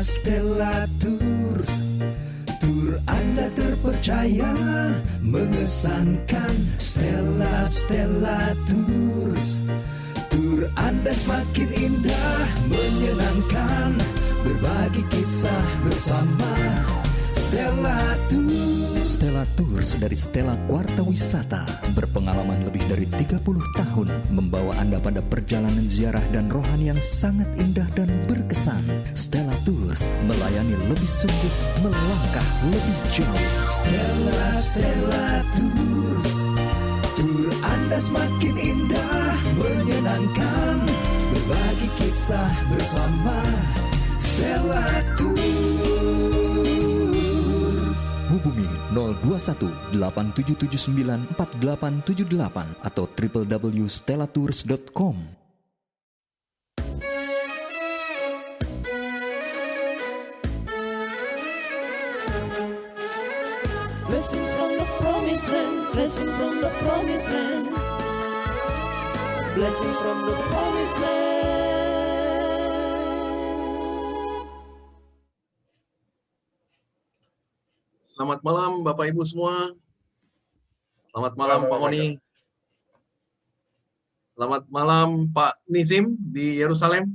Stella Tours, tur Anda terpercaya, mengesankan. Stella Tours, tur Anda semakin indah, menyenangkan, berbagi kisah bersama. Stella Tours. Stella Tours dari Stella Warta Wisata berpengalaman lebih dari 30 tahun membawa Anda pada perjalanan ziarah dan rohani yang sangat indah dan berkesan. Stella Tours melayani lebih sungguh, melangkah lebih jauh. Stella Tours, tur Anda semakin indah, menyenangkan, berbagi kisah bersama. Stella Tours. Hubungi 021 8779 4878 atau www.stellatours.com. Blessing from the promised land, blessing from the promised land, blessing from the promised land. Selamat malam Bapak Ibu semua. Selamat malam Pak Oni. Selamat malam Pak Nizim di Yerusalem.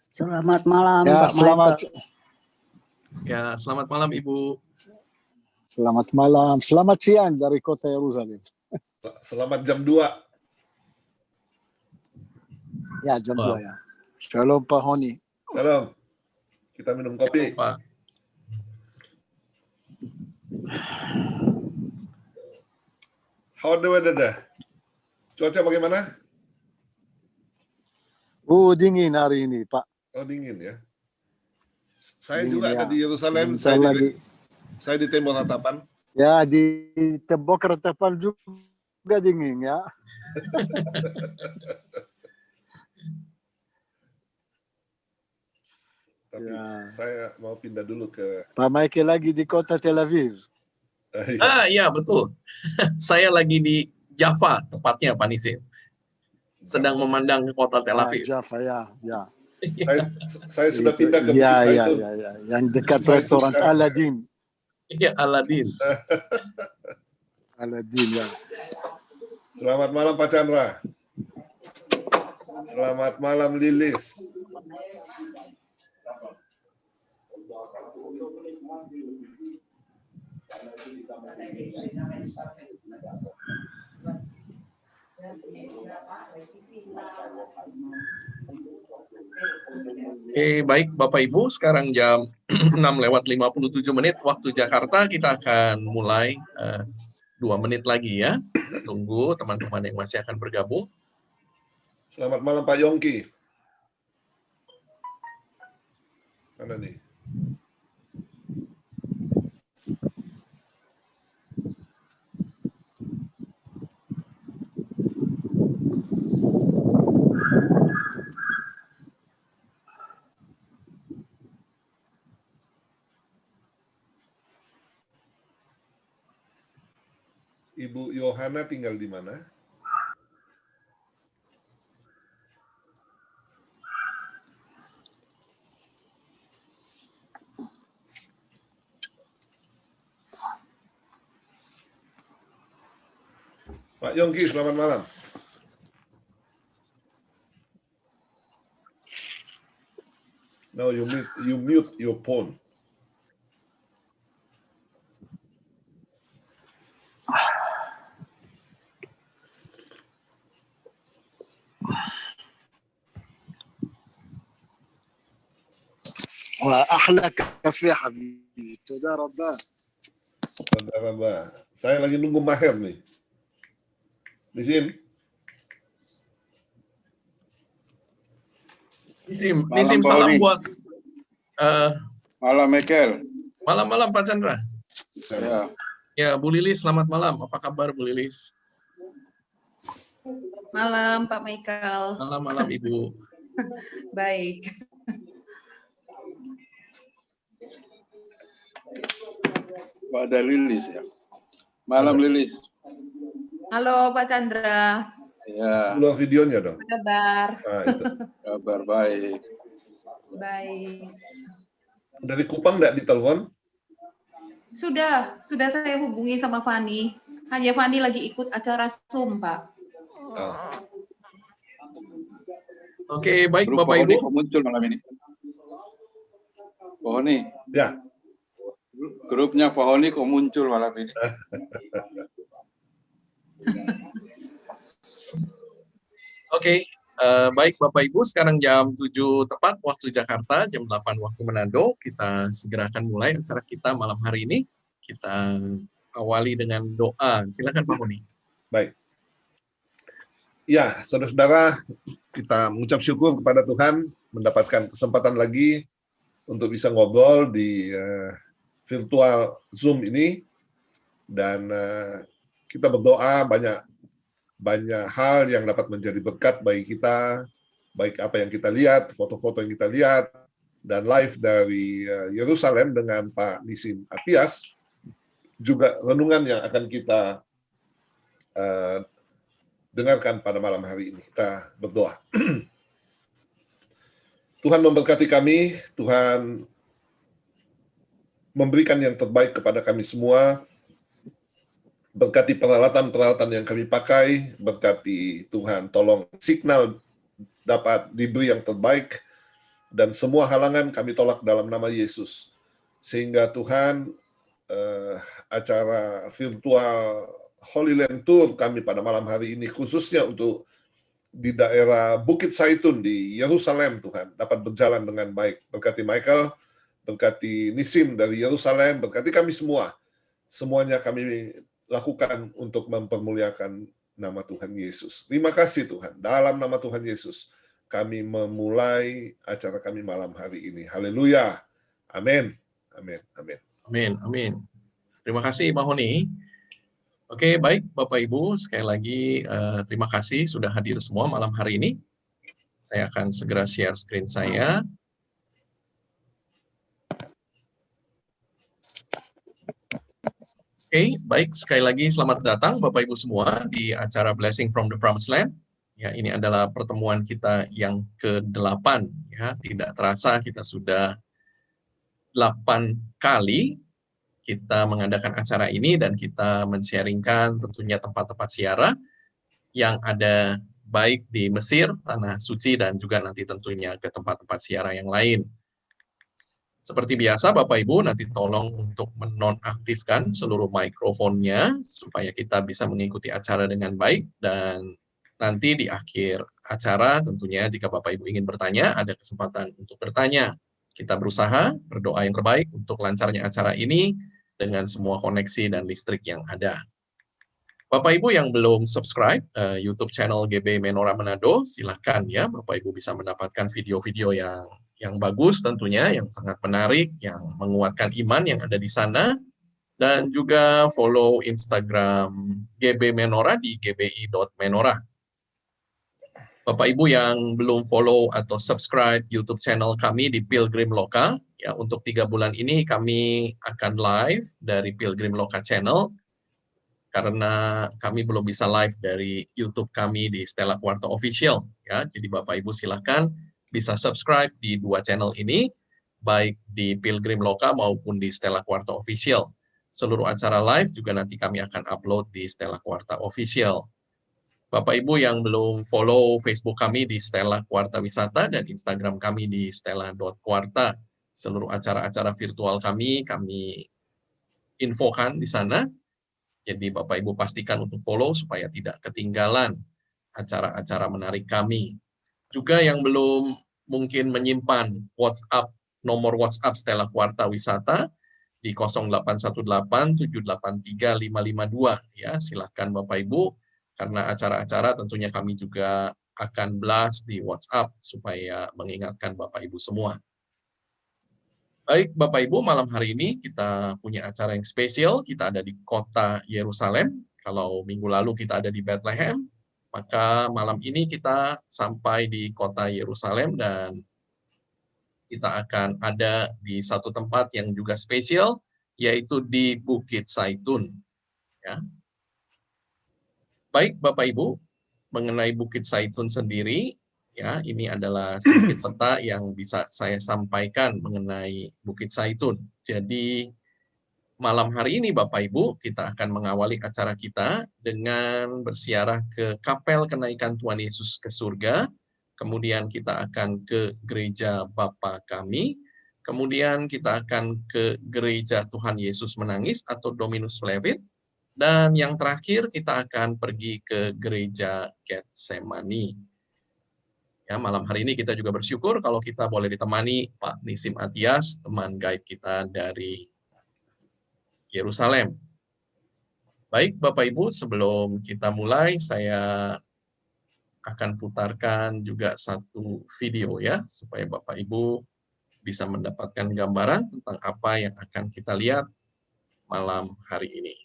Selamat malam Ya, Pak Michael. Ya, selamat malam Ibu. Selamat malam. Selamat siang dari kota Yerusalem. Selamat jam 2. Ya, jam 2 ya. Shalom Pak Honi. Shalom. Kita minum kopi. Pak. How the weather there? Cuaca bagaimana? Dingin hari ini, Pak. Oh, dingin ya. Saya Dingin, juga ya. ada di Yerusalem. Saya di Tembok Ratapan. Ya, di Tembok Ratapan juga dingin ya. Tapi Ya. saya mau pindah dulu ke... Pak Michael lagi di kota Tel Aviv. Iya betul. Saya lagi di Jaffa tepatnya Pak Nizim. Sedang memandang ke kota Tel Aviv. Jaffa ya. Saya sudah pindah ke Bukit Ya, Zaitun. yang dekat Zaitun restoran sekarang. Aladin. Iya, Aladin. Aladin ya. Selamat malam Pak Chandra. Selamat malam Lilis. Oke, baik Bapak Ibu, sekarang jam 6:57 waktu Jakarta. Kita akan mulai 2 menit lagi ya. Kita tunggu teman-teman yang masih akan bergabung. Selamat malam Pak Yongki. Mana nih? Ibu Yohana tinggal di mana? Pak Yongki, selamat malam. No, you mute your phone. وأحلى كافيه حبيبي. تدا رباه. Saya lagi nunggu Maher nih. Nizim. Nizim salam buat malam Michael. Malam Pak Chandra. Ya. Ya, Bu Lilis, selamat malam. Apa kabar Bu Lilis? Malam Pak Michael. Malam Ibu. Baik. Ada Lilis ya. Malam Lilis. Halo Pak Chandra. Ya. Keluar videonya dong. Apa kabar? Nah, itu. Kabar baik. Baik. Dari Kupang nggak ditelepon? Sudah saya hubungi sama Fani. Hanya Fani lagi ikut acara Zoom, Pak. Oh. Oke, baik Grup Bapak Pohoni Ibu. kok muncul malam ini? Pohoni, Ya, grupnya Pohoni kok muncul malam ini? Oke, baik Bapak Ibu, sekarang jam 7 tepat waktu Jakarta, jam 8 waktu Manado. Kita segera akan mulai acara kita malam hari ini. Kita awali dengan doa. Silakan Pak Honi. baik. Ya, saudara-saudara, kita mengucap syukur kepada Tuhan mendapatkan kesempatan lagi untuk bisa ngobrol di virtual Zoom ini, dan kita berdoa banyak hal yang dapat menjadi berkat bagi kita, baik apa yang kita lihat, foto-foto yang kita lihat, dan live dari Yerusalem dengan Pak Nisim Atias, juga renungan yang akan kita dengarkan pada malam hari ini. Kita berdoa. Tuhan memberkati kami, Tuhan memberikan yang terbaik kepada kami semua, berkati peralatan-peralatan yang kami pakai, berkati Tuhan tolong signal dapat diberi yang terbaik, dan semua halangan kami tolak dalam nama Yesus. Sehingga Tuhan, acara virtual Holy Land Tour kami pada malam hari ini, khususnya untuk di daerah Bukit Zaitun di Yerusalem, Tuhan, dapat berjalan dengan baik. Berkati Michael, berkati Nisim dari Yerusalem, berkati kami semua. Semuanya kami lakukan untuk mempermuliakan nama Tuhan Yesus. Terima kasih Tuhan. Dalam nama Tuhan Yesus, kami memulai acara kami malam hari ini. Haleluya. Amin. Amin. Amin. Amin. Amin. Terima kasih Pak Honi. Oke, baik Bapak Ibu, sekali lagi terima kasih sudah hadir semua malam hari ini. Saya akan segera share screen saya. Oke, baik, sekali lagi selamat datang Bapak Ibu semua di acara Blessing from the Promised Land. Ya, ini adalah pertemuan kita yang ke-8. Ya, tidak terasa kita sudah 8 kali kita mengadakan acara ini, dan kita men-sharingkan tentunya tempat-tempat ziarah yang ada baik di Mesir, Tanah Suci, dan juga nanti tentunya ke tempat-tempat ziarah yang lain. Seperti biasa, Bapak Ibu, nanti tolong untuk menonaktifkan seluruh mikrofonnya supaya kita bisa mengikuti acara dengan baik, dan nanti di akhir acara tentunya jika Bapak Ibu ingin bertanya, ada kesempatan untuk bertanya. Kita berusaha berdoa yang terbaik untuk lancarnya acara ini dengan semua koneksi dan listrik yang ada. Bapak Ibu yang belum subscribe YouTube channel GB Menora Manado, silahkan ya, Bapak Ibu bisa mendapatkan video-video yang bagus tentunya, yang sangat menarik, yang menguatkan iman yang ada di sana, dan juga follow Instagram GB Menora di gbi.menora. Bapak Ibu yang belum follow atau subscribe YouTube channel kami di Pilgrim Loka, ya, untuk 3 bulan ini kami akan live dari Pilgrim Loka channel, karena kami belum bisa live dari YouTube kami di Stella Quarta Official. Ya, jadi Bapak Ibu silakan bisa subscribe di 2 channel ini, baik di Pilgrim Loka maupun di Stella Quarta Official. Seluruh acara live juga nanti kami akan upload di Stella Quarta Official. Bapak Ibu yang belum follow Facebook kami di Stella Quarta Wisata dan Instagram kami di stella.quarta. Seluruh acara-acara virtual kami infokan di sana. Jadi Bapak Ibu pastikan untuk follow supaya tidak ketinggalan acara-acara menarik kami. Juga yang belum mungkin menyimpan nomor WhatsApp Stella Quarta Wisata di 0818-783-552. Ya, silakan Bapak Ibu. Karena acara-acara tentunya kami juga akan blast di WhatsApp supaya mengingatkan Bapak Ibu semua. Baik Bapak Ibu, malam hari ini kita punya acara yang spesial. Kita ada di kota Yerusalem. Kalau minggu lalu kita ada di Bethlehem, maka malam ini kita sampai di kota Yerusalem, dan kita akan ada di satu tempat yang juga spesial, yaitu di Bukit Zaitun. Ya. Baik Bapak Ibu, mengenai Bukit Zaitun sendiri, Ya, ini adalah sedikit peta yang bisa saya sampaikan mengenai Bukit Zaitun. Jadi malam hari ini Bapak Ibu, kita akan mengawali acara kita dengan bersiarah ke Kapel Kenaikan Tuhan Yesus ke surga. Kemudian kita akan ke Gereja Bapa Kami. Kemudian kita akan ke Gereja Tuhan Yesus Menangis atau Dominus Flevit. Dan yang terakhir kita akan pergi ke Gereja Getsemani. Ya, malam hari ini kita juga bersyukur kalau kita boleh ditemani Pak Nisim Atias, teman guide kita dari Yerusalem. Baik, Bapak Ibu, sebelum kita mulai, saya akan putarkan juga satu video ya, supaya Bapak Ibu bisa mendapatkan gambaran tentang apa yang akan kita lihat malam hari ini.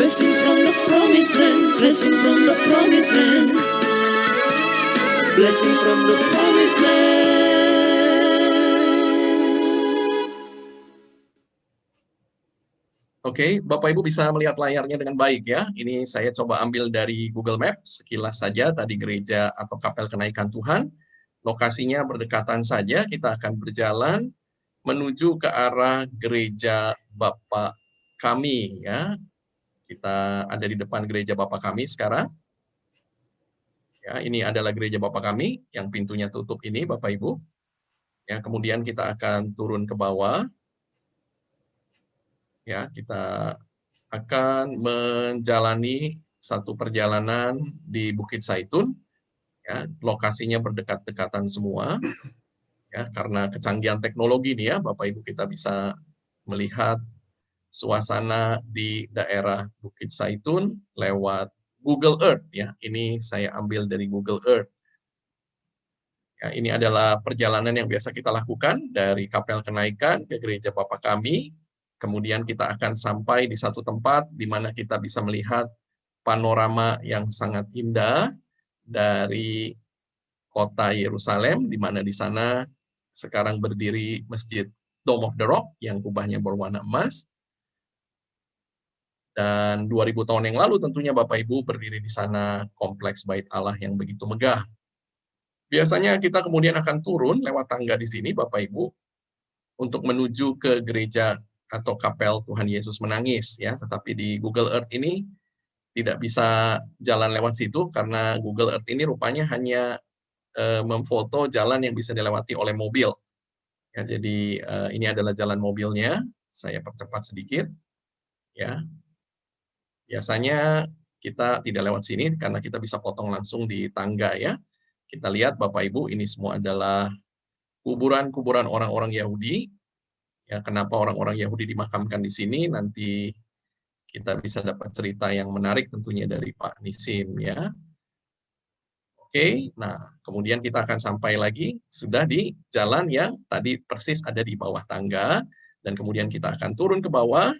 Blessing from the promised land, blessing from the promised land, blessing from the promised land. Oke, Bapak Ibu bisa melihat layarnya dengan baik ya. Ini saya coba ambil dari Google Maps, sekilas saja tadi gereja atau Kapel Kenaikan Tuhan. Lokasinya berdekatan saja, kita akan berjalan menuju ke arah gereja Bapa Kami ya. Kita ada di depan gereja Bapa Kami sekarang. Ya, ini adalah gereja Bapa Kami yang pintunya tutup ini Bapak Ibu. Ya, kemudian kita akan turun ke bawah. Ya, kita akan menjalani satu perjalanan di Bukit Zaitun. Ya, lokasinya berdekat-dekatan semua. Ya, karena kecanggihan teknologi nih ya, Bapak Ibu kita bisa melihat suasana di daerah Bukit Zaitun lewat Google Earth ya. Ini saya ambil dari Google Earth. Ya, ini adalah perjalanan yang biasa kita lakukan dari Kapel Kenaikan ke Gereja Bapa Kami. Kemudian kita akan sampai di satu tempat di mana kita bisa melihat panorama yang sangat indah dari kota Yerusalem, di mana di sana sekarang berdiri Masjid Dome of the Rock yang kubahnya berwarna emas. Dan 2000 tahun yang lalu tentunya Bapak Ibu berdiri di sana kompleks Bait Allah yang begitu megah. Biasanya kita kemudian akan turun lewat tangga di sini Bapak Ibu untuk menuju ke gereja atau kapel Tuhan Yesus Menangis ya, tetapi di Google Earth ini tidak bisa jalan lewat situ karena Google Earth ini rupanya hanya memfoto jalan yang bisa dilewati oleh mobil. Ya, jadi ini adalah jalan mobilnya. Saya percepat sedikit ya. Biasanya kita tidak lewat sini karena kita bisa potong langsung di tangga ya. Kita lihat Bapak Ibu, ini semua adalah kuburan-kuburan orang-orang Yahudi. Ya, kenapa orang-orang Yahudi dimakamkan di sini? Nanti kita bisa dapat cerita yang menarik tentunya dari Pak Nisim ya. Oke, nah kemudian kita akan sampai lagi sudah di jalan yang tadi persis ada di bawah tangga dan kemudian kita akan turun ke bawah.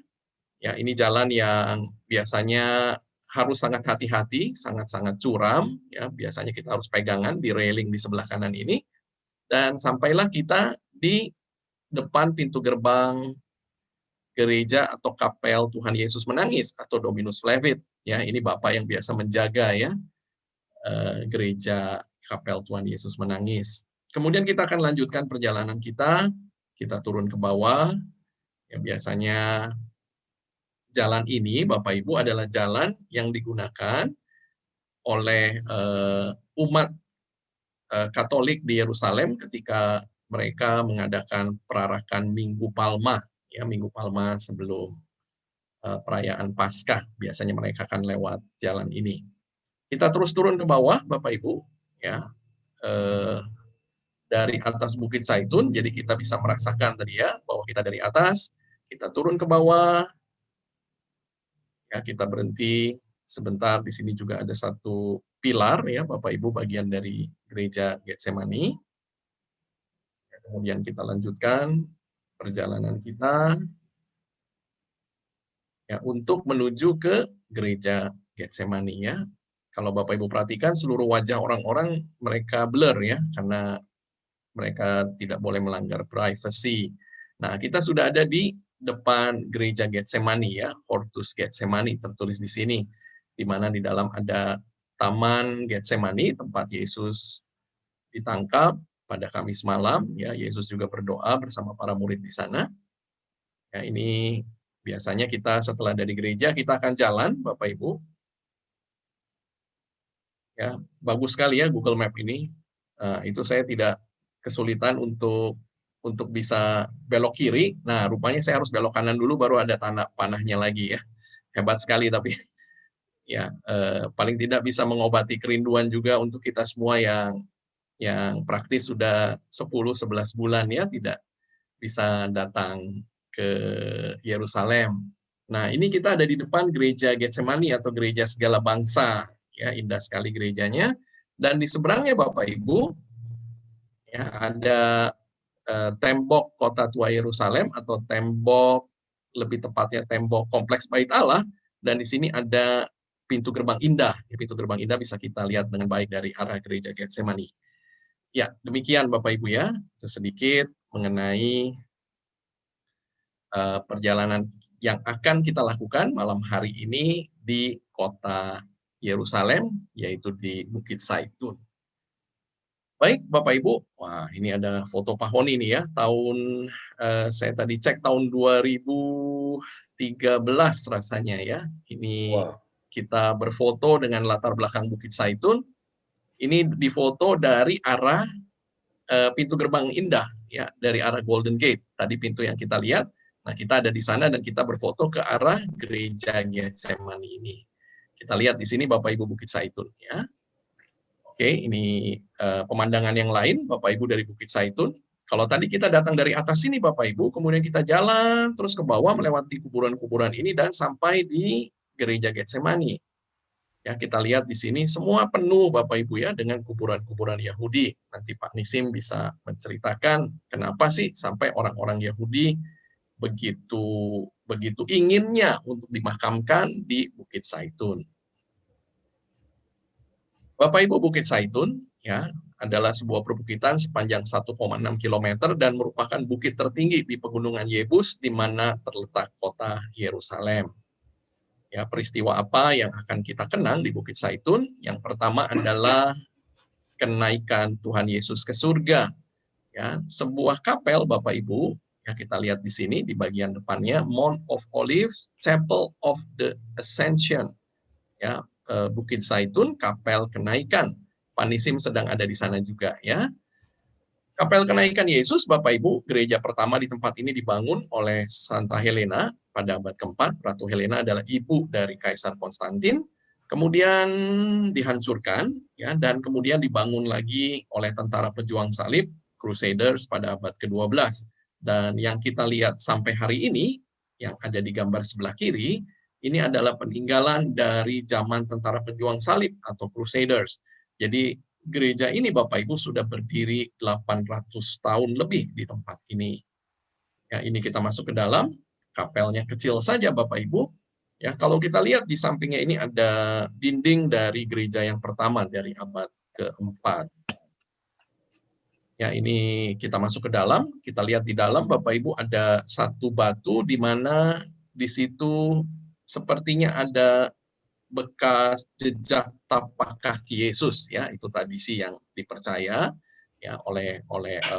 Ya, ini jalan yang biasanya harus sangat hati-hati, sangat-sangat curam. Ya, biasanya kita harus pegangan di railing di sebelah kanan ini. Dan sampailah kita di depan pintu gerbang gereja atau kapel Tuhan Yesus Menangis atau Dominus Flevit. Ya, ini Bapak yang biasa menjaga ya gereja kapel Tuhan Yesus Menangis. Kemudian kita akan lanjutkan perjalanan kita. Kita turun ke bawah. Ya, biasanya jalan ini, Bapak Ibu, adalah jalan yang digunakan oleh umat Katolik di Yerusalem ketika mereka mengadakan perarakan Minggu Palma, ya Minggu Palma sebelum perayaan Paskah. Biasanya mereka akan lewat jalan ini. Kita terus turun ke bawah, Bapak Ibu, ya dari atas Bukit Zaitun. Jadi kita bisa merasakan tadi ya bahwa kita dari atas, kita turun ke bawah. Ya, kita berhenti sebentar, di sini juga ada satu pilar ya Bapak Ibu bagian dari gereja Getsemani. Ya, kemudian kita lanjutkan perjalanan kita ya untuk menuju ke gereja Getsemani ya. Kalau Bapak Ibu perhatikan seluruh wajah orang-orang mereka blur ya, karena mereka tidak boleh melanggar privacy. Nah, kita sudah ada di depan gereja Getsemani ya, Hortus Getsemani tertulis di sini, di mana di dalam ada Taman Getsemani, tempat Yesus ditangkap pada Kamis malam. Ya, Yesus juga berdoa bersama para murid di sana. Ya, ini biasanya kita setelah dari gereja kita akan jalan, Bapak Ibu. Ya, bagus sekali ya Google Map ini. Itu saya tidak kesulitan untuk bisa belok kiri. Nah, rupanya saya harus belok kanan dulu baru ada tanda panahnya lagi ya. Hebat sekali tapi ya paling tidak bisa mengobati kerinduan juga untuk kita semua yang praktis sudah 10-11 bulan ya tidak bisa datang ke Yerusalem. Nah, ini kita ada di depan gereja Getsemani atau gereja segala bangsa. Ya, indah sekali gerejanya. Dan di seberangnya Bapak Ibu ya ada tembok kota tua Yerusalem atau tembok, lebih tepatnya tembok kompleks Bait Allah, dan di sini ada pintu gerbang indah. Pintu gerbang indah bisa kita lihat dengan baik dari arah gereja Getsemani. Ya, demikian Bapak Ibu ya, sedikit mengenai perjalanan yang akan kita lakukan malam hari ini di kota Yerusalem, yaitu di Bukit Zaitun. Baik, Bapak Ibu, wah ini ada foto Pak Honi nih ya, saya tadi cek tahun 2013 rasanya ya. Ini kita berfoto dengan latar belakang Bukit Zaitun. Ini difoto dari arah pintu gerbang indah ya, dari arah Golden Gate. Tadi pintu yang kita lihat. Nah, kita ada di sana dan kita berfoto ke arah gereja Getsemani ini. Kita lihat di sini Bapak Ibu Bukit Zaitun ya. Oke, ini pemandangan yang lain Bapak Ibu dari Bukit Zaitun. Kalau tadi kita datang dari atas sini Bapak Ibu, kemudian kita jalan terus ke bawah melewati kuburan-kuburan ini dan sampai di gereja Getsemani. Ya, kita lihat di sini semua penuh Bapak Ibu ya dengan kuburan-kuburan Yahudi. Nanti Pak Nisim bisa menceritakan kenapa sih sampai orang-orang Yahudi begitu inginnya untuk dimakamkan di Bukit Zaitun. Bapak Ibu, Bukit Zaitun ya adalah sebuah perbukitan sepanjang 1,6 km dan merupakan bukit tertinggi di pegunungan Yebus di mana terletak kota Yerusalem. Ya, peristiwa apa yang akan kita kenang di Bukit Zaitun? Yang pertama adalah kenaikan Tuhan Yesus ke surga. Ya, sebuah kapel Bapak Ibu, ya kita lihat di sini di bagian depannya Mount of Olives, Chapel of the Ascension. Ya, Bukit Zaitun, kapel kenaikan. Pak Nisim sedang ada di sana juga ya. Kapel kenaikan Yesus, Bapak Ibu, gereja pertama di tempat ini dibangun oleh Santa Helena pada abad keempat. Ratu Helena adalah ibu dari Kaisar Konstantin. Kemudian dihancurkan, ya, dan kemudian dibangun lagi oleh tentara pejuang salib, Crusaders, pada abad ke-12. Dan yang kita lihat sampai hari ini, yang ada di gambar sebelah kiri, ini adalah peninggalan dari zaman tentara pejuang salib atau Crusaders. Jadi gereja ini Bapak Ibu sudah berdiri 800 tahun lebih di tempat ini. Ya, ini kita masuk ke dalam, kapelnya kecil saja Bapak Ibu. Ya, kalau kita lihat di sampingnya ini ada dinding dari gereja yang pertama dari abad ke-4. Ya, ini kita masuk ke dalam, kita lihat di dalam Bapak Ibu ada satu batu di mana di situ sepertinya ada bekas jejak tapak kaki Yesus ya, itu tradisi yang dipercaya ya oleh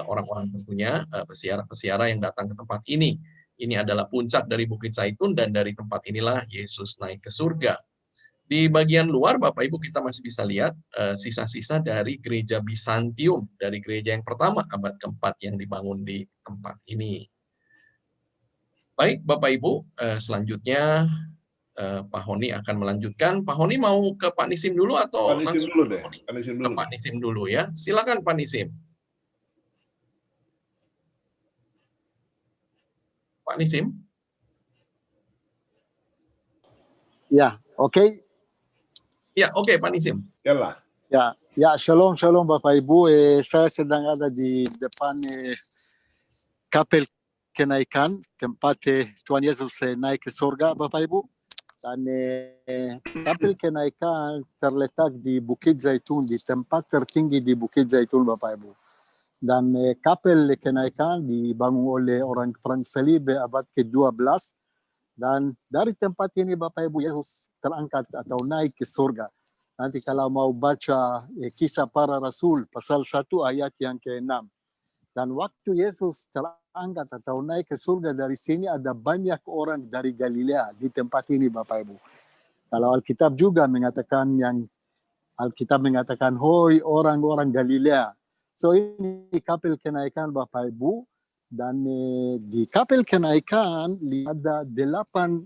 orang-orang tentunya pesiara-pesiara yang datang ke tempat ini. Ini adalah puncak dari Bukit Zaitun dan dari tempat inilah Yesus naik ke surga. Di bagian luar Bapak Ibu kita masih bisa lihat sisa-sisa dari gereja Bizantium, dari gereja yang pertama abad ke-4 yang dibangun di tempat ini. Baik Bapak Ibu, selanjutnya Pak Honi akan melanjutkan. Pak Honi mau ke Pak Nisim dulu atau Pak Nisim langsung dulu deh. Pak Nisim dulu. Pak Nisim dulu ya. Silakan Pak Nisim. Pak Nisim. Ya, oke. Ya, oke Pak Nisim. Yalah. Ya, shalom Bapak Ibu. Saya sedang ada di depan kapel kenaikan, tempat Tuhan Yesus naik ke surga Bapak Ibu. Dan kapel kenaikan terletak di Bukit Zaitun, di tempat tertinggi di Bukit Zaitun, Bapak Ibu. Dan kapel kenaikan dibangun oleh orang Perang Salib abad ke-12. Dan dari tempat ini Bapak Ibu, Yesus terangkat atau naik ke surga. Nanti kalau mau baca kisah para rasul pasal 1 ayat yang ke-6. Dan waktu Yesus terangkat atau naik ke surga, dari sini ada banyak orang dari Galilea di tempat ini Bapak Ibu. Kalau Alkitab juga mengatakan Alkitab mengatakan, hoi orang-orang Galilea. So ini kapel kenaikan Bapak Ibu. Dan di kapel kenaikan ada 8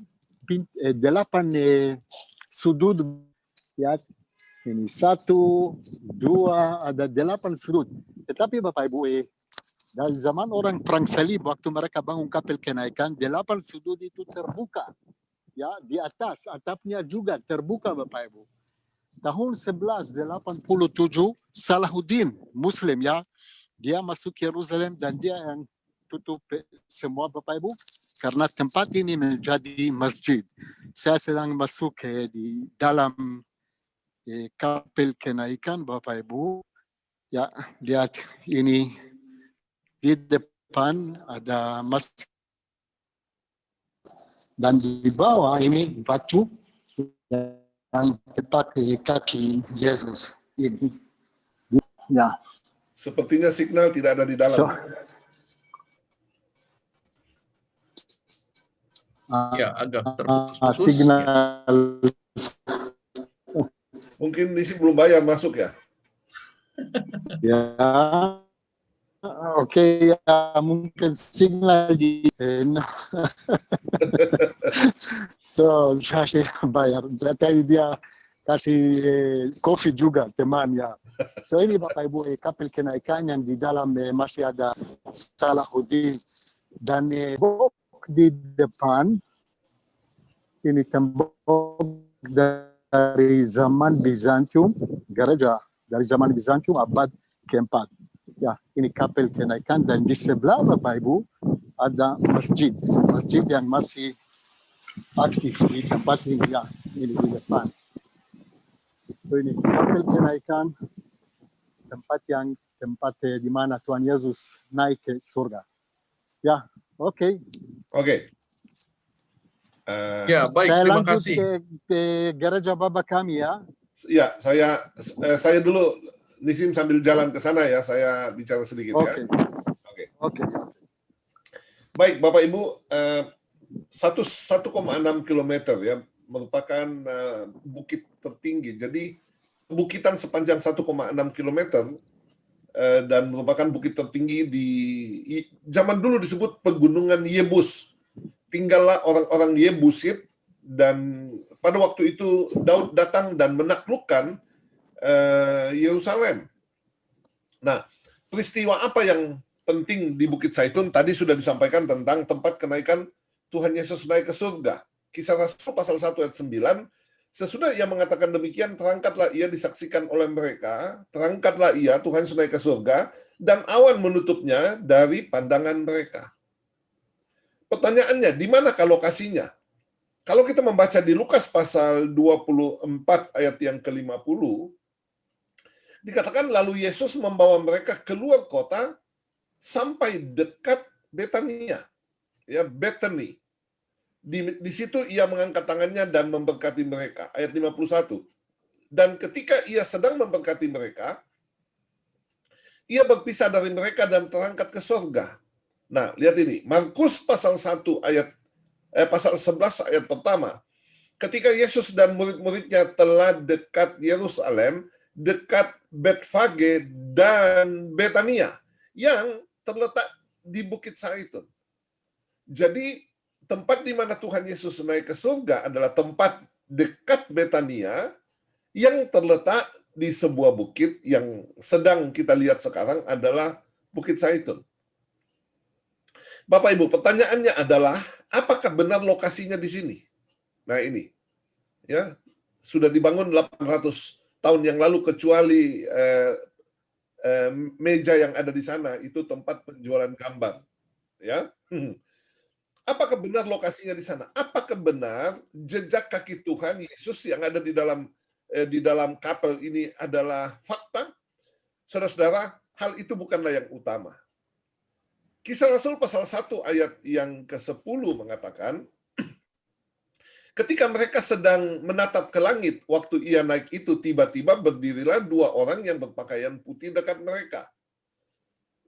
sudut, ya. Ini 1, 2, ada 8 sudut. Tetapi Bapak Ibu, dari zaman orang Perang Salib, waktu mereka bangun kapel kenaikan, 8 sudut itu terbuka. Ya, di atas, atapnya juga terbuka Bapak Ibu. Tahun 1187, Salahuddin, Muslim ya, dia masuk Yerusalem dan dia yang tutup semua Bapak Ibu, karena tempat ini menjadi masjid. Saya sedang masuk di dalam kapel kenaikan Bapak Ibu. Ya, lihat ini di depan ada masjid. Dan di bawah ini batu yang tepat di kaki Yesus. Ini. Ya. Sepertinya signal tidak ada di dalam. Ya, agak terputus-putus. Signal. Mungkin di sini belum bayar masuk ya. Ya. Oke, ya mungkin signal di so saya bayar. Berarti dia kasih kopi juga teman ya. So ini Bapak Ibu kapel kenaikan yang di dalam masih ada Salahuddin dan di depan ini tembok dari zaman Bizantium, gereja dari zaman Bizantium abad ke-4. Ya, ini kapel kenaikan dan di sebelah Bapak Ibu ada masjid yang masih aktif di tempat ini ya, ini di depan. So, ini kapel kenaikan tempat di mana Tuhan Yesus naik ke surga. Ya, oke. Oke. Ya, baik, Saya terima lanjut kasih. ke gereja Bapa kami ya. Ya, saya dulu Nisim sambil jalan ke sana ya, saya bicara sedikit Oke. ya. Oke. Baik, Bapak Ibu, 1,6 kilometer ya merupakan bukit tertinggi. Jadi bukitan sepanjang 1,6 kilometer dan merupakan bukit tertinggi di zaman dulu disebut Pegunungan Yebus. Tinggallah orang-orang Yebusit dan pada waktu itu Daud datang dan menaklukkan Yerusalem. Nah, peristiwa apa yang penting di Bukit Zaitun? Tadi sudah disampaikan tentang tempat kenaikan Tuhan Yesus naik ke surga. Kisah Rasul pasal 1 ayat 9, sesudah ia mengatakan demikian, terangkatlah ia disaksikan oleh mereka, terangkatlah ia, Tuhan Yesus naik ke surga, dan awan menutupnya dari pandangan mereka. Pertanyaannya, di manakah lokasinya? Kalau kita membaca di Lukas pasal 24 ayat yang ke-50, dikatakan lalu Yesus membawa mereka keluar kota sampai dekat Betania, ya Bethany. Di situ ia mengangkat tangannya dan memberkati mereka. Ayat 51. Dan ketika ia sedang memberkati mereka, ia berpisah dari mereka dan terangkat ke surga. Nah, lihat ini. Markus pasal 1 ayat pasal 11 ayat pertama. Ketika Yesus dan murid-muridnya telah dekat Yerusalem, dekat Betfage dan Betania yang terletak di Bukit Zaitun. Jadi tempat di mana Tuhan Yesus naik ke surga adalah tempat dekat Betania yang terletak di sebuah bukit yang sedang kita lihat sekarang adalah Bukit Zaitun. Bapak Ibu, pertanyaannya adalah apakah benar lokasinya di sini? Nah ini, ya sudah dibangun 800 tahun yang lalu kecuali meja yang ada di sana itu tempat penjualan gambar, ya. Apakah benar lokasinya di sana? Apakah benar jejak kaki Tuhan Yesus yang ada di dalam kapel ini adalah fakta? Saudara-saudara, hal itu bukanlah yang utama. Kisah Rasul pasal 1 ayat yang ke-10 mengatakan, ketika mereka sedang menatap ke langit, waktu ia naik itu, tiba-tiba berdirilah dua orang yang berpakaian putih dekat mereka.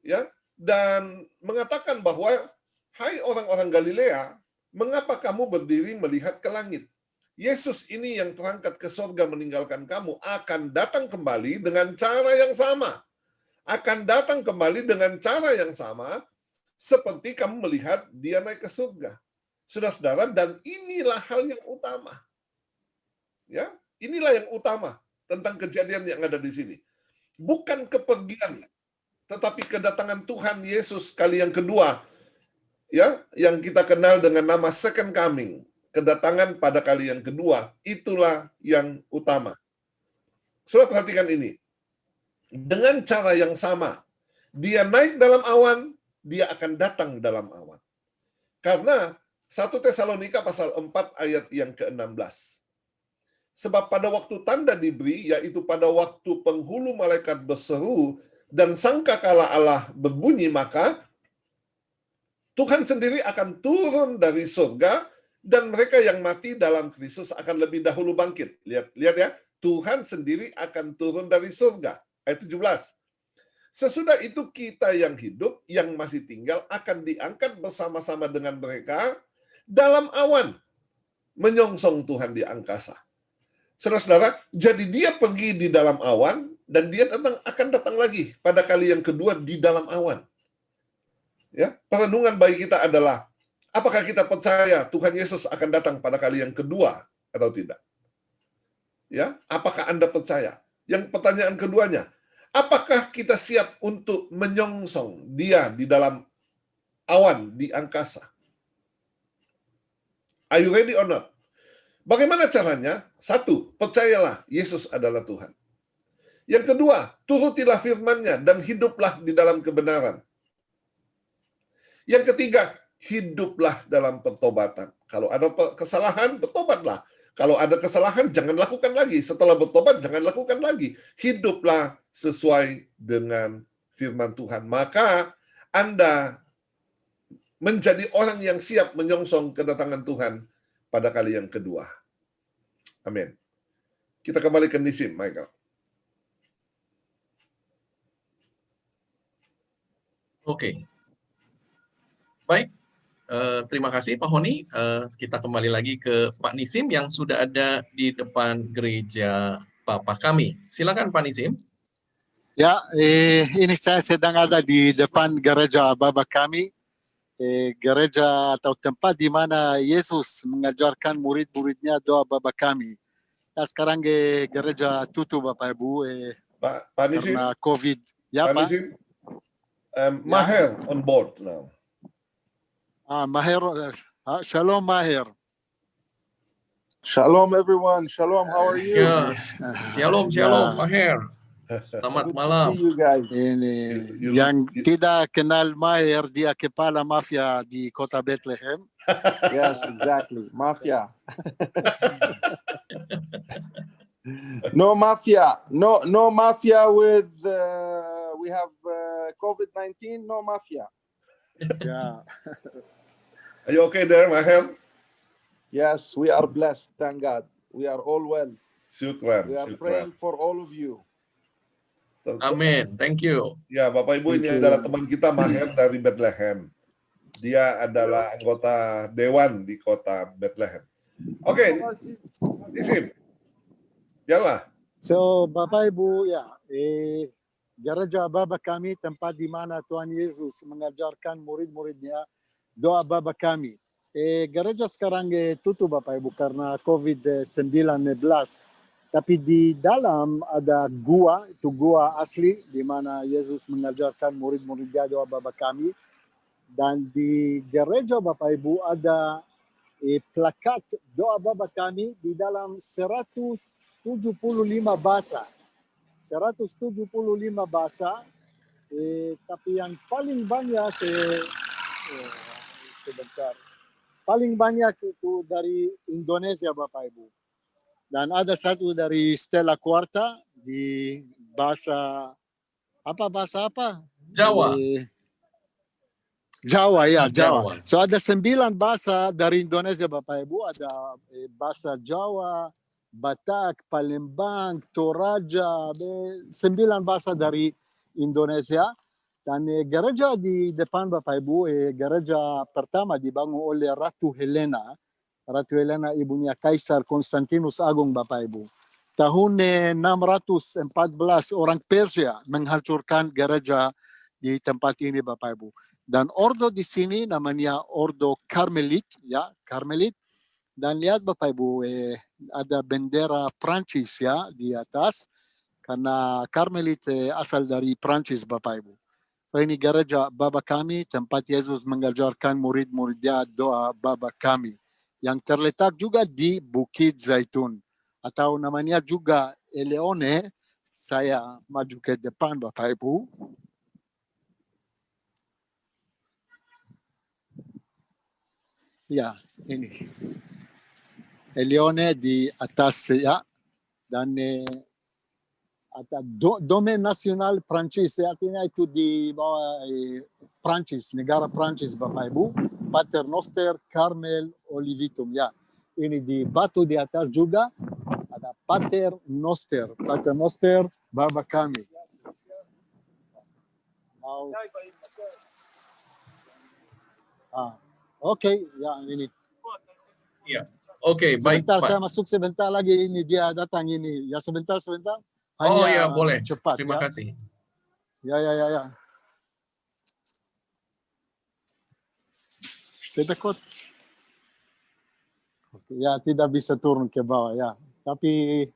Ya, dan mengatakan bahwa, hai orang-orang Galilea, mengapa kamu berdiri melihat ke langit? Yesus ini yang terangkat ke sorga meninggalkan kamu akan datang kembali dengan cara yang sama. Akan datang kembali dengan cara yang sama seperti kamu melihat dia naik ke surga. Saudara-saudara, dan inilah hal yang utama. Ya, inilah yang utama tentang kejadian yang ada di sini. Bukan kepergian, tetapi kedatangan Tuhan Yesus kali yang kedua, ya, yang kita kenal dengan nama second coming, kedatangan pada kali yang kedua, itulah yang utama. Saudara perhatikan ini. Dengan cara yang sama, dia naik dalam awan, dia akan datang dalam awan. Karena 1 Tesalonika pasal 4 ayat yang ke-16. Sebab pada waktu tanda diberi, yaitu pada waktu penghulu malaikat berseru dan sangkakala Allah berbunyi, maka Tuhan sendiri akan turun dari surga dan mereka yang mati dalam Kristus akan lebih dahulu bangkit. Lihat ya, Tuhan sendiri akan turun dari surga. Ayat 17. Sesudah itu kita yang hidup, yang masih tinggal, akan diangkat bersama-sama dengan mereka dalam awan, menyongsong Tuhan di angkasa. Saudara-saudara, jadi dia pergi di dalam awan, dan dia akan datang lagi pada kali yang kedua di dalam awan. Ya, perenungan bagi kita adalah, apakah kita percaya Tuhan Yesus akan datang pada kali yang kedua atau tidak? Ya, apakah Anda percaya? Yang pertanyaan keduanya, apakah kita siap untuk menyongsong dia di dalam awan di angkasa? Are you ready or not? Bagaimana caranya? Satu, percayalah Yesus adalah Tuhan. Yang kedua, turutilah firman-Nya dan hiduplah di dalam kebenaran. Yang ketiga, hiduplah dalam pertobatan. Kalau ada kesalahan, bertobatlah. Kalau ada kesalahan, jangan lakukan lagi. Setelah bertobat, jangan lakukan lagi. Hiduplah sesuai dengan firman Tuhan. Maka Anda menjadi orang yang siap menyongsong kedatangan Tuhan pada kali yang kedua. Amin. Kita kembali ke Nisim, Michael. Oke. Baik. Terima kasih Pak Honi. Kita kembali lagi ke Pak Nisim yang sudah ada di depan gereja Bapa Kami. Silakan Pak Nisim. Ya, ini saya sedang ada di depan gereja Bapa Kami, gereja atau tempat di mana Yesus mengajarkan murid-muridnya doa Bapa Kami. Ya, sekarang gereja tutup Bapak Ibu Pak Nisim, karena COVID. Ya, Pak Pak. Nisim, Maher on board now. Maher, Shalom Maher. Shalom everyone. Shalom. How are you? Yes. Shalom, Ya. Maher. Selamat Good to malam. see you guys. Ini You- yang tidak kenal Maher, dia kepala mafia di kota Bethlehem. Yes, exactly. Mafia. No mafia. No mafia with. We have COVID-19. No mafia. Ya. Are you okay there, Maher? Yes, we are blessed. Thank God. We are all well. Syukran, We are syukran. praying for all of you. Amin. Thank you. Ya, Bapak Ibu, ini Thank you. adalah teman kita Maher dari Bethlehem. Dia adalah anggota dewan di kota Bethlehem. Oke, Nisim. Yalah. So, Bapak Ibu, ya, gereja Bapa Kami tempat di mana Tuhan Yesus mengajarkan murid-muridnya doa Bapa Kami. Gereja sekarang tutup Bapak Ibu karena COVID-19. Tapi di dalam ada gua, itu gua asli di mana Yesus mengajarkan murid-muridnya doa Bapa Kami. Dan di gereja Bapak Ibu ada plakat doa Bapa Kami di dalam 175 bahasa. 175 bahasa, tapi yang paling banyak sebentar. paling banyak itu dari Indonesia Bapak Ibu. Dan ada satu dari Stella Quarta di bahasa apa? Jawa. Jawa ya, Bahasa Jawa. So ada 9 bahasa dari Indonesia Bapak Ibu, ada bahasa Jawa, Batak, Palembang, Toraja, 9 bahasa dari Indonesia. Dan gereja di depan Bapak Ibu, gereja pertama dibangun oleh Ratu Helena. Ratu Helena ibunya Kaisar Konstantinus Agung Bapak Ibu. Tahun 614 orang Persia menghancurkan gereja di tempat ini Bapak Ibu. Dan ordo di sini namanya ordo Karmelit, ya, Karmelit. Dan lihat Bapak Ibu, ada bendera Prancis ya di atas. Karena Karmelit asal dari Prancis Bapak Ibu. So ini gereja Bapa Kami, tempat Yesus mengajarkan murid-muridnya doa Bapa Kami. Yang terletak juga di Bukit Zaitun. Atau namanya juga Eleone. Saya maju ke depan Bapak Ibu. Ya, ini. Eleone di atas ya. Dan ada domain nasional Prancis, artinya itu di bawah Prancis, negara Prancis Bapak Ibu. Pater Noster, Carmel, Olivitum. Ya, ini di batu di atas juga ada Pater Noster. Pater Noster, Bapa Kami. Oke, ya ini. Iya. Oke, baik Sebentar Pak. saya masuk sebentar lagi, ini dia datang ini. Ya sebentar. Oh Hanya ya, boleh. cepat. Terima ya. kasih. Ya. 2 dekot. Ya, tidak bisa turun ke bawah ya. Tapi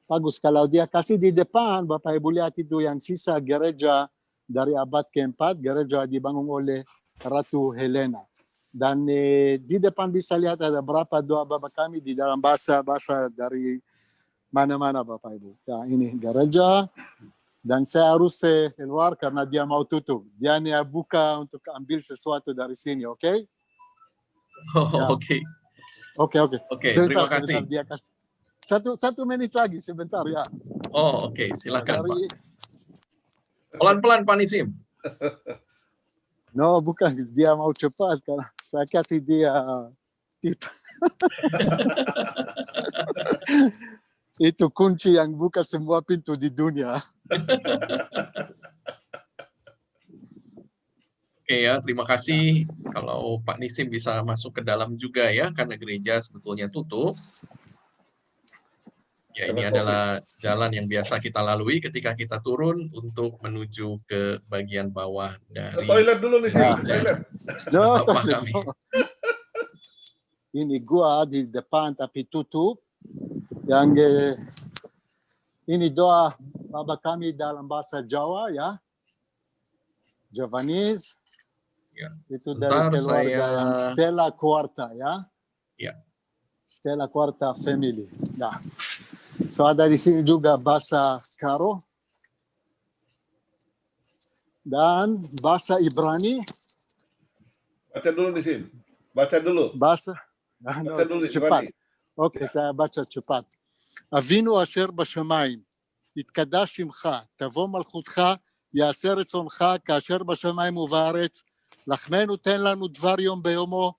bagus kalau dia kasih di depan, Bapak Ibu lihat itu yang sisa gereja dari abad ke-4, gereja dibangun oleh Ratu Helena. Dan di depan bisa lihat ada berapa doa Bapa Kami di dalam bahasa dari mana-mana Bapak Ibu. Ya, ini gereja. Dan saya harus keluar karena dia mau tutup. Dia buka untuk ambil sesuatu dari sini, oke? Okay? Oh, Ya. Oke. Oke. Terima kasih. Dia kasih. Satu menit lagi sebentar ya. Oh, oke. Silakan, Pak. Dari, Pelan-pelan, Pak Nisim. no, bukan. Dia mau cepat. Karena saya kasih dia tip. Itu kunci yang buka semua pintu di dunia. Oke ya, terima kasih. Kalau Pak Nisim bisa masuk ke dalam juga ya, karena gereja sebetulnya tutup. Ya, ini adalah jalan yang biasa kita lalui ketika kita turun untuk menuju ke bagian bawah dari Toilet dulu nih sih. gereja. No, Bapak kami. ini gua di depan tapi tutup. Yang ini doa Bapa Kami dalam bahasa Jawa ya. Javanese. Ya, Itu dari keluarga yang Stella Quarta ya. Ya. Stella Quarta family. Nah. So ada di sini juga bahasa Karo. Dan bahasa Ibrani. Baca dulu nih Sim. Baca dulu. Baca dulu cepat. Ibrani. אוקיי, זה בצ'ה צ'פט. אבינו אשר בשמיים, יתקדש שמך, תבוא מלכותך, יעשה רצונך כאשר בשמיים ובארץ, לחמנו תן לנו דבר יום ביומו,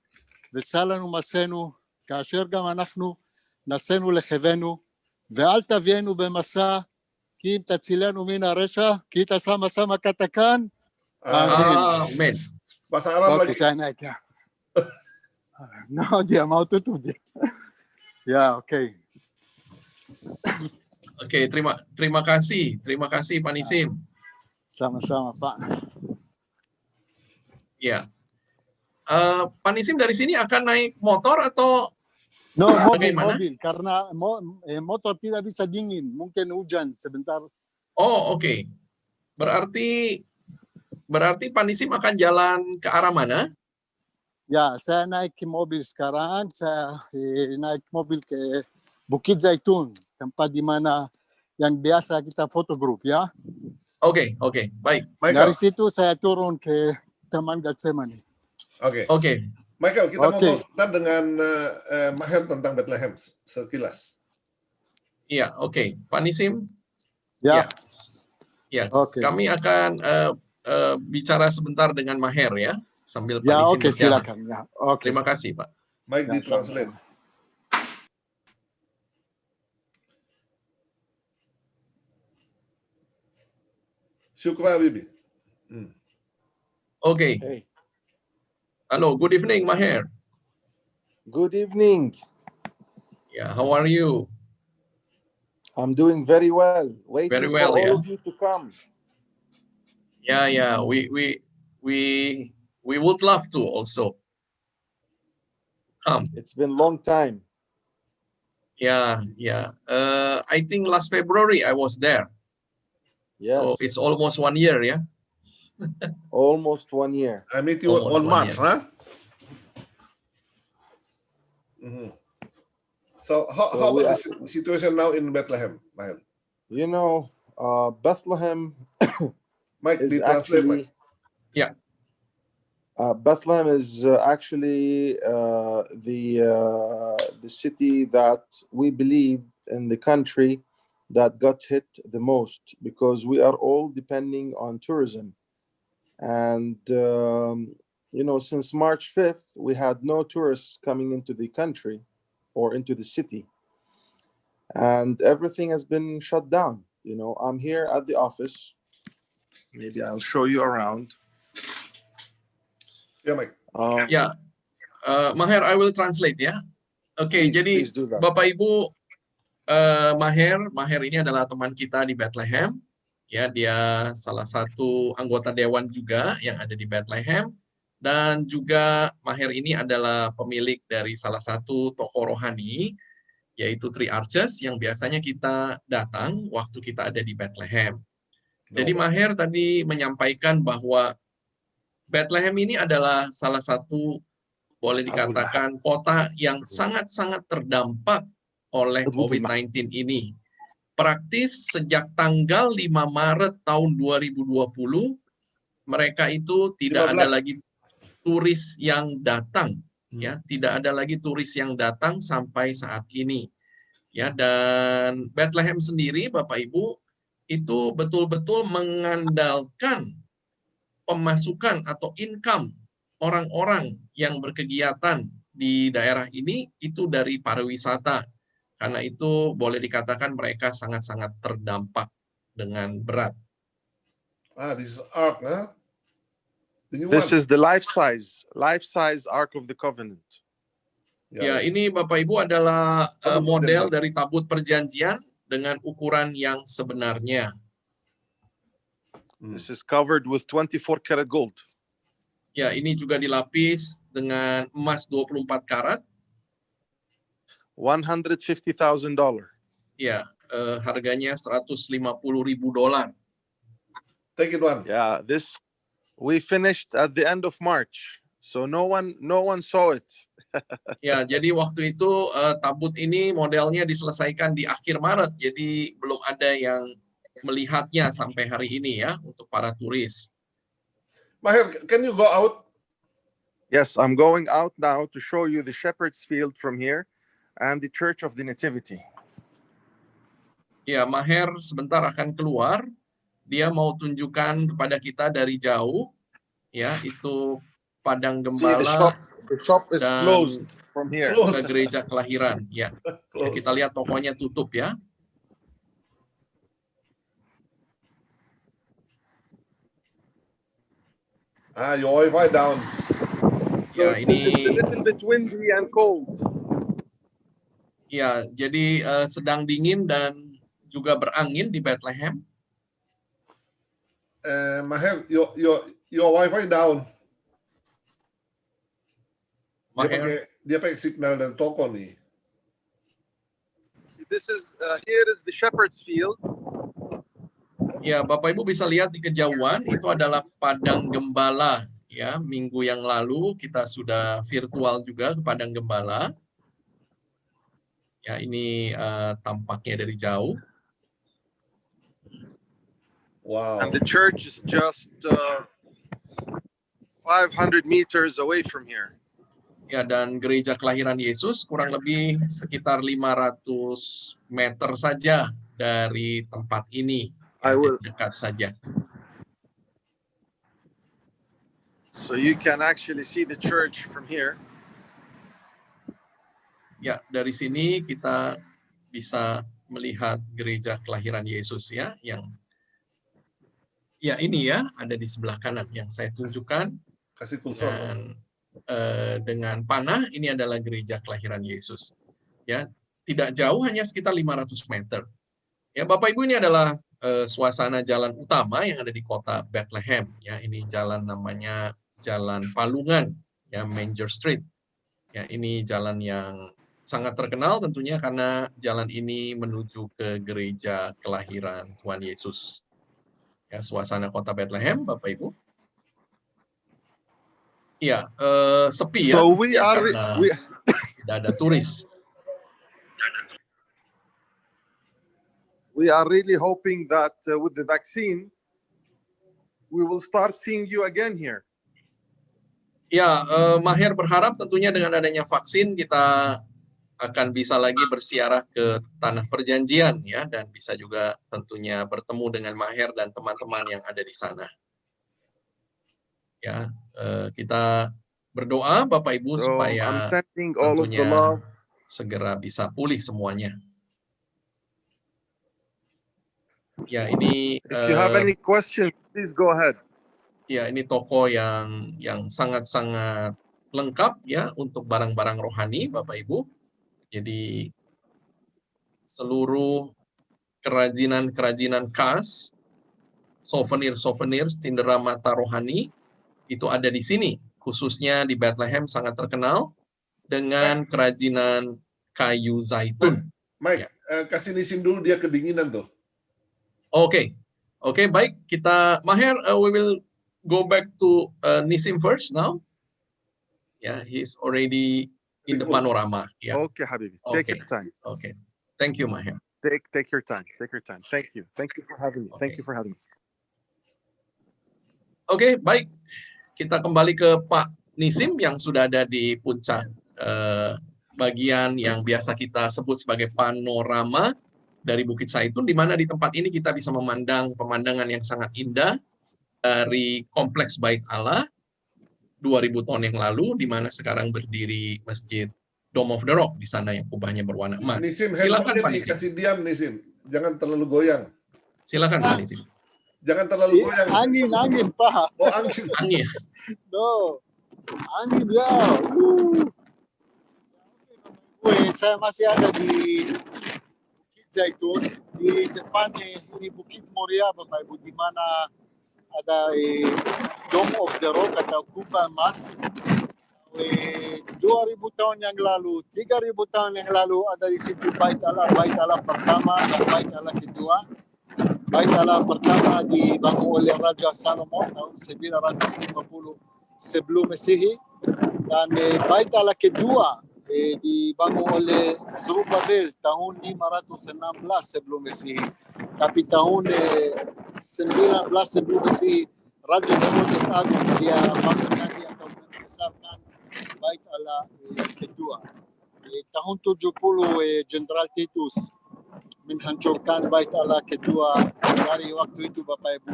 ושא לנו מסנו, כאשר גם אנחנו נשאנו לחבנו, ואל תביאנו במסע, כי אם תצילנו מן הרשע, כי תעשה מסע מכתקן. Amin. Bahasa Arab Oke, lagi. saya naik ya. No, dia mau tutup dia. Ya, oke. Oke, terima kasih Pak Nisim. Sama-sama, Pak. Ya, Pak Nisim dari sini akan naik motor atau No, bagaimana? mobil, karena motor tidak bisa dingin, mungkin hujan sebentar. Oh, oke. Berarti Pak Nisim akan jalan ke arah mana? Ya, saya naik mobil sekarang, saya naik mobil ke Bukit Zaitun, tempat di mana yang biasa kita foto grup ya. Oke, baik. Dari situ saya turun ke Taman Getsemani. Oke. Oke, Michael, kita Oke. ngobrol sebentar dengan Maher tentang Bethlehem sekilas. Iya, oke. Pak Nisim, Ya, ya, oke. kami akan bicara sebentar dengan Maher ya, sambil Pak Ya, Nisim oke, berjalan. silakan. Ya, oke. Terima kasih, Pak. Mike Ya, ditranslate. sama-sama. Syukran, Bibi. Oke. Hey, Halo, good evening, Maher. good evening. Ya, how are you? I'm doing very well. Waiting Very well, for all yeah. of you to come. Yeah, we would love to also come. It's been a long time. Yeah. I think last February I was there. So Yes, it's almost 1 year, yeah. almost 1 year. I meet you Almost on 1 March, year. huh? Mhm. So how So we about the situation now in Bethlehem, Maher? You know, Bethlehem Mike, is ditranslate, Mike. actually Yeah. Bethlehem is actually the city that we believe in the country that got hit the most, because we are all depending on tourism. And you know, since March 5th, we had no tourists coming into the country or into the city, and everything has been shut down. You know, I'm here at the office. Maybe I'll show you around. Yeah, Mike. Ya, Maher, I will translate ya. Oke, jadi Please do that. Bapak Ibu, Maher ini adalah teman kita di Bethlehem. Ya, dia salah satu anggota dewan juga yang ada di Bethlehem. Dan juga Maher ini adalah pemilik dari salah satu toko rohani, yaitu Three Arches, yang biasanya kita datang waktu kita ada di Bethlehem. Jadi Maher tadi menyampaikan bahwa Bethlehem ini adalah salah satu, boleh dikatakan, kota yang sangat-sangat terdampak oleh COVID-19 ini. Praktis sejak tanggal 5 Maret tahun 2020, mereka itu tidak ada lagi turis yang datang. Ya, tidak ada lagi turis yang datang sampai saat ini. Ya, dan Bethlehem sendiri, Bapak Ibu, itu betul-betul mengandalkan pemasukan atau income orang-orang yang berkegiatan di daerah ini itu dari pariwisata. Karena itu boleh dikatakan mereka sangat-sangat terdampak dengan berat. This is Ark, huh? The new This one. is the life-size Ark of the Covenant. Ya, ini Bapak Ibu adalah model dari tabut perjanjian dengan ukuran yang sebenarnya. This is covered with 24 karat gold. Ya, ini juga dilapis dengan emas 24 karat. $150,000. Ya, harganya $150.000. Take it one. Yeah, this we finished at the end of March, so no one saw it. Ya, jadi waktu itu tabut ini modelnya diselesaikan di akhir Maret, jadi belum ada yang melihatnya sampai hari ini ya untuk para turis. Maher, can you go out? Yes, I'm going out now to show you the Shepherd's Field from here and the Church of the Nativity. Ya, Maher sebentar akan keluar. Dia mau tunjukkan kepada kita dari jauh, ya, itu Padang See, Gembala the shop is dan closed from here. juga gereja kelahiran. Ya, kita lihat tokonya tutup ya. Your Wi-Fi down. So Ya, it's a ini little bit windy and cold. ya, jadi sedang dingin dan juga berangin di Bethlehem. Maher, your Wi-Fi down. Maher, Dia pakai signal dari toko nih. See, this is here is the Shepherd's Field. ya, Bapak Ibu bisa lihat di kejauhan itu adalah Padang Gembala. Ya, minggu yang lalu kita sudah virtual juga ke Padang Gembala. Ya, ini tampaknya dari jauh. Wow. And the church is just 500 meters away from here. Ya, dan gereja kelahiran Yesus kurang lebih sekitar 500 meter saja dari tempat ini. I Ya, will. jadi dekat saja. So you can actually see the church from here. Ya, dari sini kita bisa melihat gereja kelahiran Yesus ya, yang ya ini ya ada di sebelah kanan yang saya tunjukkan Kasih kursor. dengan panah. Ini adalah gereja kelahiran Yesus. Ya, tidak jauh, hanya sekitar 500 meter. Ya, Bapak Ibu, ini adalah suasana jalan utama yang ada di kota Bethlehem. Ya, ini jalan namanya Jalan Palungan, ya, Manger Street. Ya, ini jalan yang sangat terkenal tentunya karena jalan ini menuju ke gereja kelahiran Tuhan Yesus. Ya, suasana kota Bethlehem, Bapak Ibu. Iya, sepi ya. So we ya, are karena tidak ada turis. We are really hoping that with the vaccine, we will start seeing you again here. Ya, Maher berharap tentunya dengan adanya vaksin kita akan bisa lagi bersiarah ke Tanah Perjanjian ya, dan bisa juga tentunya bertemu dengan Maher dan teman-teman yang ada di sana. Ya, kita berdoa Bapak Ibu So I'm supaya sending all of the tentunya love. segera bisa pulih semuanya. Ya, ini If you have any questions, please go ahead. ya, ini toko yang sangat-sangat lengkap ya untuk barang-barang rohani Bapak Ibu. Jadi seluruh kerajinan-kerajinan khas, souvenir-souvenir cindera mata rohani itu ada di sini. Khususnya di Bethlehem sangat terkenal dengan kerajinan kayu zaitun. Mike, kasih Nisim dulu, dia kedinginan tuh. Oke, baik, kita Maher, we will go back to Nisim first now. Yeah, he's already in the panorama. Yeah. Okay, Habibi. Take your time. Okay. Thank you, Maher. Take your time. Take your time. Thank you. Thank you for having me. Thank you for having me. Oke, baik. Kita kembali ke Pak Nisim yang sudah ada di puncak bagian yang biasa kita sebut sebagai panorama dari Bukit Zaitun, di mana di tempat ini kita bisa memandang pemandangan yang sangat indah dari kompleks Bait Allah 2000 tahun yang lalu, di mana sekarang berdiri Masjid Dome of the Rock di sana yang kubahnya berwarna emas. Nisim, Silakan Pak handphone-nya Nisim. dikasih diam, Nisim. Jangan terlalu goyang. Silakan Pak Nisim. Jangan terlalu goyang. Angin, Pak. Oh, angin. Angin. No. Angin ya. Saya masih ada di Bukit Zaitun, di depannya ini Bukit Moria, Bapak Ibu, di mana ada Dome of the Rock atau Kubah Emas. 2000 tahun yang lalu, 3000 tahun yang lalu ada di situ Bait Allah pertama dan Bait Allah kedua. Bait Allah pertama dibangun oleh Raja Salomo tahun 950 sebelum Masehi, dan Bait Allah kedua dibangun oleh Zerubbabel tahun 516 sebelum Masehi. Tapi tahun 19 sebelum Masehi, Raja Herodes Agung dia bangun lagi atau membesarkan Bait Allah kedua. Tahun 70 Jenderal Titus menghancurkan Bait Allah kedua. Dari waktu itu Bapak Ibu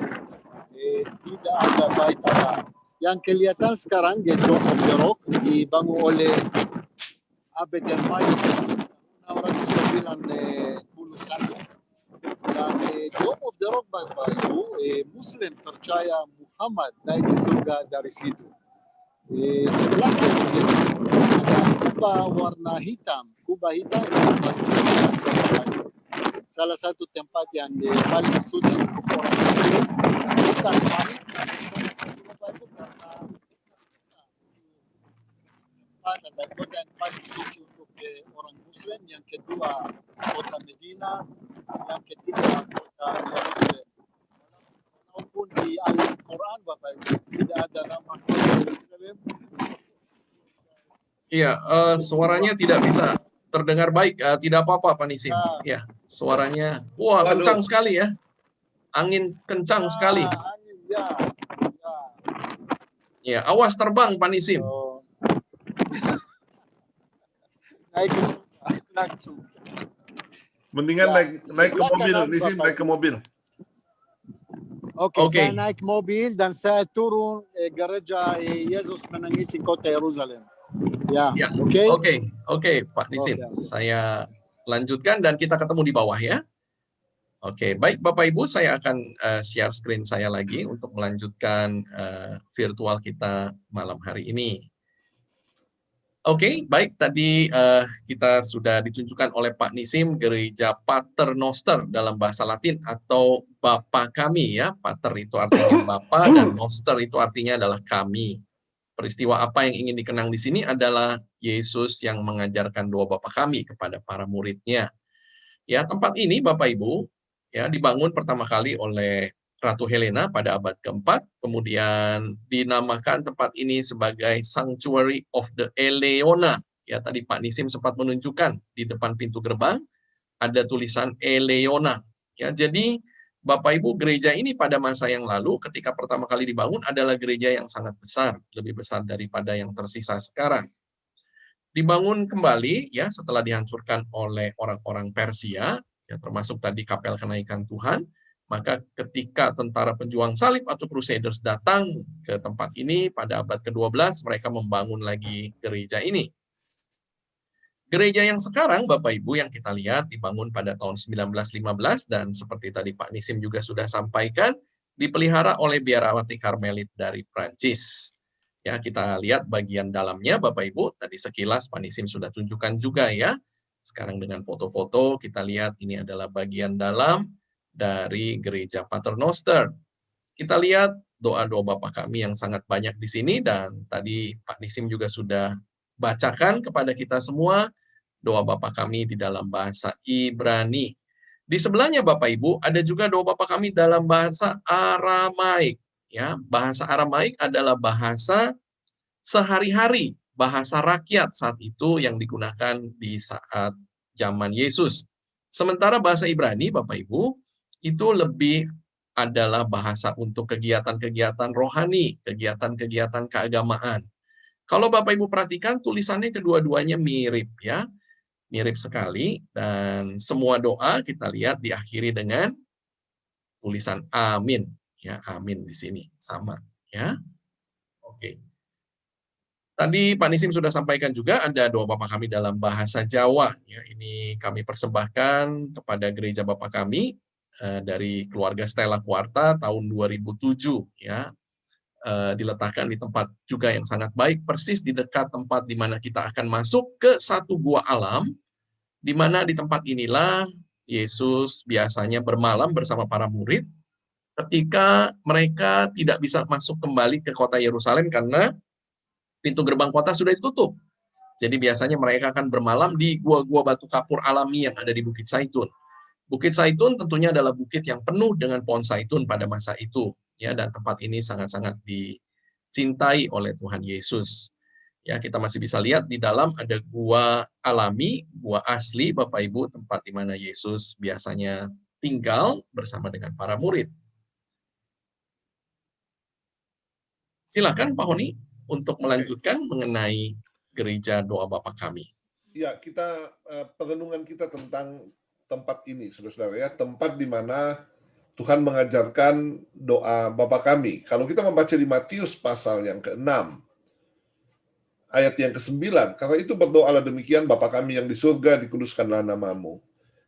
tidak ada Bait Allah. Yang kelihatan sekarang di Dome of the Rock dibangun oleh Abed el-Malik 691, dan Dome of the Rock Bapak Ibu, Muslim percaya Muhammad naik ke surga dari situ. Sebelah kiri ada kubah warna hitam. Kubah hitam salah satu tempat yang paling suci untuk orang Muslim. Bukan paling salah satu Bapak Ibu, karena ada kota yang paling suci untuk orang Muslim. Yang kedua kota Medina, yang ketiga kota Yerusalem. Walaupun di Al-Quran Bapak Ibu tidak ada nama kota Yerusalem. Iya, suaranya tidak bisa terdengar baik. Tidak apa-apa Pak Nisim. Ya, suaranya wah kencang sekali ya. Angin kencang sekali. Angin, ya. Ya, awas terbang Pak Nisim. naik ke surga langsung. Mendingan Ya, naik ke sebelah mobil, kanan, Nisim Bapak naik ke Ibu. mobil. Oke, Oke. saya naik mobil dan saya turun gereja Yesus Menangis di kota Yerusalem. Ya, Ya, oke? oke, Pak Nisim. Oke. Saya lanjutkan dan kita ketemu di bawah ya. Oke, baik Bapak Ibu, saya akan share screen saya lagi untuk melanjutkan virtual kita malam hari ini. Oke, baik. Tadi kita sudah ditunjukkan oleh Pak Nisim gereja Pater Noster dalam bahasa Latin atau Bapa Kami ya. Pater itu artinya Bapa dan Noster itu artinya adalah kami. Peristiwa apa yang ingin dikenang di sini adalah Yesus yang mengajarkan doa Bapa Kami kepada para muridnya. Ya, tempat ini Bapak Ibu ya dibangun pertama kali oleh Ratu Helena pada abad keempat, kemudian dinamakan tempat ini sebagai Sanctuary of the Eleona. Ya, tadi Pak Nisim sempat menunjukkan di depan pintu gerbang ada tulisan Eleona. Ya, jadi Bapak Ibu, gereja ini pada masa yang lalu ketika pertama kali dibangun adalah gereja yang sangat besar, lebih besar daripada yang tersisa sekarang. Dibangun kembali ya setelah dihancurkan oleh orang-orang Persia, ya termasuk tadi Kapel Kenaikan Tuhan, maka ketika tentara penjuang salib atau Crusaders datang ke tempat ini pada abad ke-12, mereka membangun lagi gereja ini. Gereja yang sekarang, Bapak Ibu, yang kita lihat dibangun pada tahun 1915 dan seperti tadi Pak Nisim juga sudah sampaikan, dipelihara oleh biarawati Karmelit dari Prancis. Ya, kita lihat bagian dalamnya, Bapak Ibu, tadi sekilas Pak Nisim sudah tunjukkan juga ya. Sekarang dengan foto-foto kita lihat ini adalah bagian dalam dari gereja Pater Noster. Kita lihat doa-doa Bapa Kami yang sangat banyak di sini dan tadi Pak Nisim juga sudah bacakan kepada kita semua doa Bapa Kami di dalam bahasa Ibrani. Di sebelahnya Bapak Ibu ada juga doa Bapa Kami dalam bahasa Aramaik. Ya, bahasa Aramaik adalah bahasa sehari-hari, bahasa rakyat saat itu yang digunakan di saat zaman Yesus. Sementara bahasa Ibrani Bapak Ibu itu lebih adalah bahasa untuk kegiatan-kegiatan rohani, kegiatan-kegiatan keagamaan. Kalau Bapak Ibu perhatikan tulisannya kedua-duanya mirip ya. Mirip sekali dan semua doa kita lihat diakhiri dengan tulisan amin ya, amin di sini sama ya. Oke. Tadi Pak Nisim sudah sampaikan juga ada doa Bapa Kami dalam bahasa Jawa ya. Ini kami persembahkan kepada gereja Bapa Kami dari keluarga Stella Quarta tahun 2007 ya. Diletakkan di tempat juga yang sangat baik, persis di dekat tempat di mana kita akan masuk ke satu gua alam, di mana di tempat inilah Yesus biasanya bermalam bersama para murid ketika mereka tidak bisa masuk kembali ke kota Yerusalem karena pintu gerbang kota sudah ditutup. Jadi biasanya mereka akan bermalam di gua-gua batu kapur alami yang ada di Bukit Zaitun. Bukit Zaitun tentunya adalah bukit yang penuh dengan pohon zaitun pada masa itu, ya, dan tempat ini sangat-sangat dicintai oleh Tuhan Yesus. Ya, kita masih bisa lihat di dalam ada gua alami, gua asli Bapak Ibu, tempat di mana Yesus biasanya tinggal bersama dengan para murid. Silakan Pak Honi untuk melanjutkan mengenai gereja doa Bapa Kami. Ya, kita perenungan kita tentang tempat ini, saudara-saudara ya, tempat di mana Tuhan mengajarkan doa Bapa Kami. Kalau kita membaca di Matius pasal yang ke-6, ayat yang ke-9, karena itu berdoalah demikian, Bapa Kami yang di surga, dikuduskanlah namamu.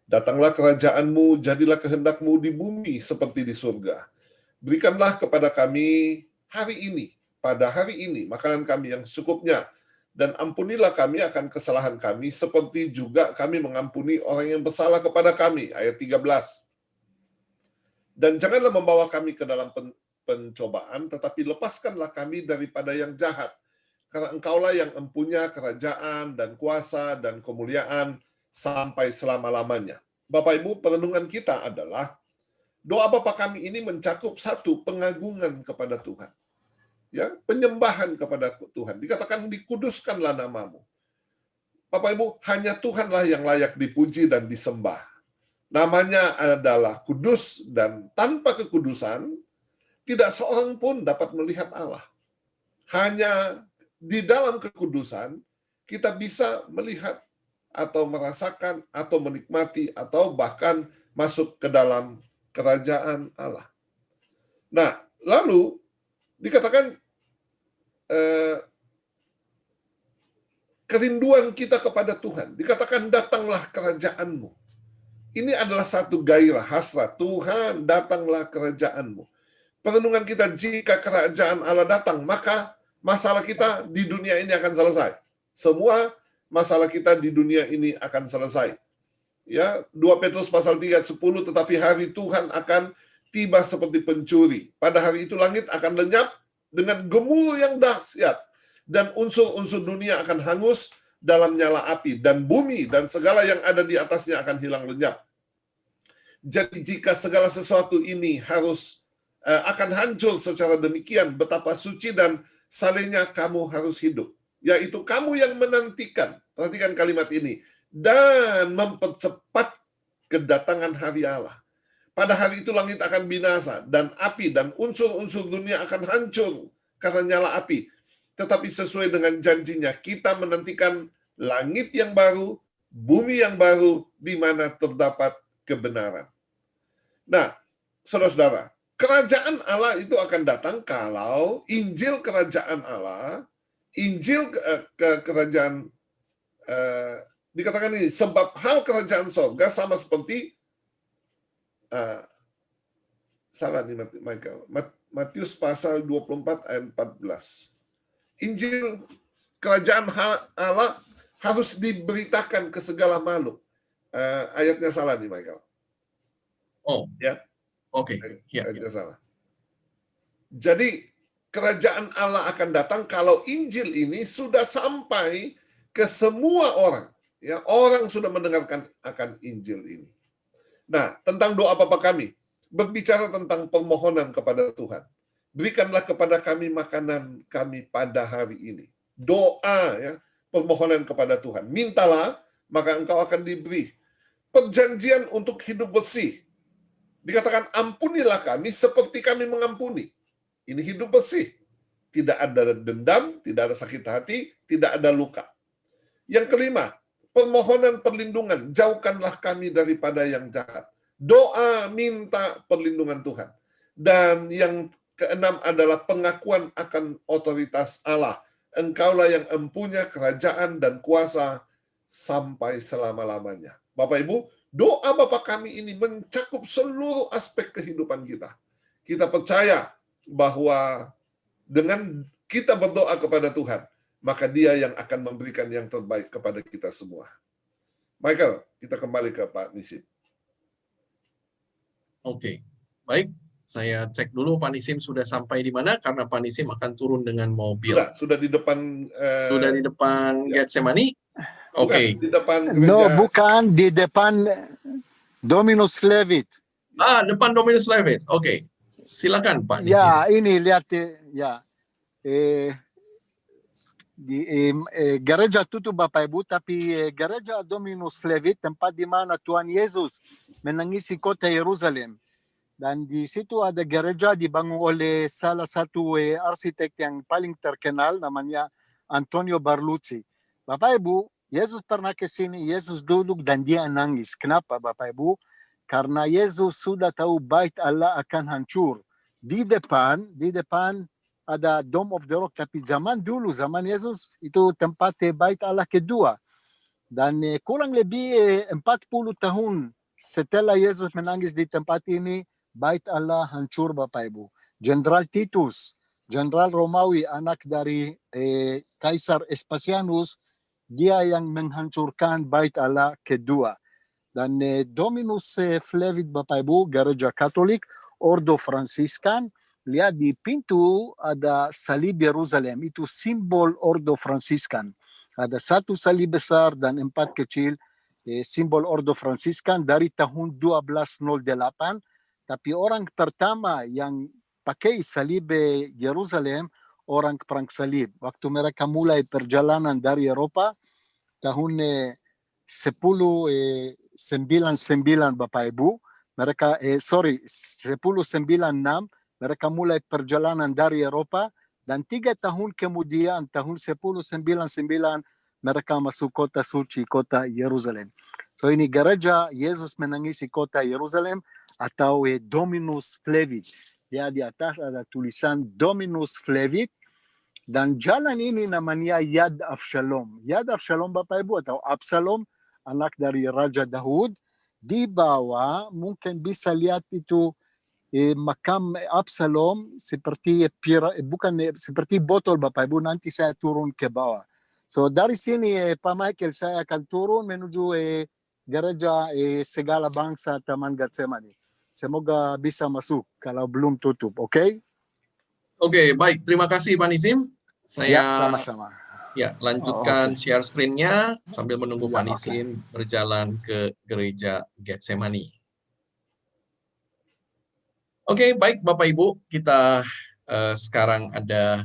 Datanglah kerajaanmu, jadilah kehendakmu di bumi seperti di surga. Berikanlah kepada kami hari ini, pada hari ini, makanan kami yang secukupnya, dan ampunilah kami akan kesalahan kami, seperti juga kami mengampuni orang yang bersalah kepada kami. Ayat 13. Dan janganlah membawa kami ke dalam pencobaan, tetapi lepaskanlah kami daripada yang jahat. Karena engkaulah yang empunya kerajaan dan kuasa dan kemuliaan sampai selama-lamanya. Bapak Ibu, perenungan kita adalah doa Bapa Kami ini mencakup satu, pengagungan kepada Tuhan. Ya, penyembahan kepada Tuhan. Dikatakan dikuduskanlah namamu. Bapak Ibu, hanya Tuhanlah yang layak dipuji dan disembah. Namanya adalah kudus dan tanpa kekudusan tidak seorang pun dapat melihat Allah. Hanya di dalam kekudusan kita bisa melihat atau merasakan, atau menikmati, atau bahkan masuk ke dalam kerajaan Allah. Nah, lalu dikatakan kerinduan kita kepada Tuhan. Dikatakan datanglah kerajaanmu. Ini adalah satu gairah, hasrat. Tuhan, datanglah kerajaanmu. Perenungan kita, jika kerajaan Allah datang, maka masalah kita di dunia ini akan selesai. Semua masalah kita di dunia ini akan selesai. Ya, 2 Petrus pasal 3 ayat 10, tetapi hari Tuhan akan tiba seperti pencuri. Pada hari itu langit akan lenyap dengan gemuruh yang dahsyat, dan unsur-unsur dunia akan hangus dalam nyala api, dan bumi dan segala yang ada di atasnya akan hilang lenyap. Jadi jika segala sesuatu ini akan hancur secara demikian, betapa suci dan salehnya kamu harus hidup. Yaitu kamu yang menantikan, perhatikan kalimat ini, dan mempercepat kedatangan hari Allah. Pada hari itu langit akan binasa, dan api dan unsur-unsur dunia akan hancur karena nyala api. Tetapi sesuai dengan janjinya, kita menantikan langit yang baru, bumi yang baru, di mana terdapat kebenaran. Nah, saudara-saudara, kerajaan Allah itu akan datang kalau Injil kerajaan Allah, Injil kerajaan, dikatakan ini, sebab hal kerajaan sorga sama seperti, salah nih Michael, Matius pasal 24 ayat 14. Injil kerajaan Allah harus diberitakan ke segala makhluk. Ayatnya salah nih, Michael. Oh, ya, oke. Ya, ayatnya salah. Jadi kerajaan Allah akan datang kalau Injil ini sudah sampai ke semua orang. Ya, orang sudah mendengarkan akan Injil ini. Nah, tentang doa Bapa kami, berbicara tentang permohonan kepada Tuhan. Berikanlah kepada kami makanan kami pada hari ini. Doa, ya, permohonan kepada Tuhan. Mintalah, maka engkau akan diberi. Perjanjian untuk hidup bersih. Dikatakan, ampunilah kami seperti kami mengampuni. Ini hidup bersih. Tidak ada dendam, tidak ada sakit hati, tidak ada luka. Yang kelima, permohonan perlindungan. Jauhkanlah kami daripada yang jahat. Doa minta perlindungan Tuhan. Dan yang keenam adalah pengakuan akan otoritas Allah. Engkaulah yang empunya kerajaan dan kuasa sampai selama-lamanya. Bapak Ibu, doa Bapa kami ini mencakup seluruh aspek kehidupan kita. Kita percaya bahwa dengan kita berdoa kepada Tuhan, maka Dia yang akan memberikan yang terbaik kepada kita semua. Michael, kita kembali ke Pak Nisim. Oke, baik. Saya cek dulu Pak Nisim sudah sampai di mana, karena Pak Nisim akan turun dengan mobil. Sudah di depan. Sudah di depan Getsemani. Oke. Di depan gereja. No, bukan di depan Dominus Levit. Depan Dominus Levit. Oke. Silakan Pak Nisim. Ya, ini lihat ya. Gereja tutup Bapak Ibu, tapi gereja Dominus Levit, tempat di mana Tuhan Yesus menangisi kota Yerusalem. Dan di situ ada gereja dibangun oleh salah satu arsitek yang paling terkenal, namanya Antonio Barluzzi. Bapak Ibu, Yesus pernah ke sini, Yesus duduk dan dia nangis. Kenapa Bapak Ibu? Karena Yesus sudah tahu bait Allah akan hancur. Di depan ada Dome of the Rock, tapi zaman dulu, zaman Yesus, itu tempat bait Allah kedua. Dan kurang lebih 40 tahun setelah Yesus menangis di tempat ini, bait Allah hancur Bapak Ibu. Jenderal Titus, Jenderal Romawi, anak dari Kaisar Vespasianus, dia yang menghancurkan bait Allah kedua. Dan Dominus Flevit Bapak Ibu, gereja Katolik, Ordo Fransiskan, lihat di pintu ada salib Yerusalem, itu simbol Ordo Fransiskan. Ada satu salib besar dan 4 kecil, simbol Ordo Fransiskan dari tahun 1208. Tapi orang pertama yang pakai salib Yerusalem, orang perang salib. Waktu mereka mulai perjalanan dari Eropa, tahun 1099 Bapak Ibu, mereka 1096 mereka mulai perjalanan dari Eropa, dan 3 tahun kemudian, tahun 1099 mereka masuk kota suci, kota Yerusalem. So ini gereja Yesus menangisi kota Yerusalem atau Dominus Flevit. Ya, di atas ada tulisan Dominus Flevit, dan jalan ini namanya Yad Avshalom. Yad Avshalom Bapak Ibu, atau Absalom, anak dari Raja Daud. Di bawah mungkin bisa lihat itu makam Absalom seperti seperti botol Bapak Ibu. Nanti saya turun ke bawah. So dari sini Pak Michael, saya akan turun menuju gereja segala bangsa Taman Getsemani. Semoga bisa masuk kalau belum tutup, oke? Oke, baik. Terima kasih Pak Nisim. Ya, Saya sama-sama. lanjutkan Oke. share screen-nya sambil menunggu Ya, Pak Nisim berjalan ke gereja Getsemani. Oke, baik Bapak Ibu, kita sekarang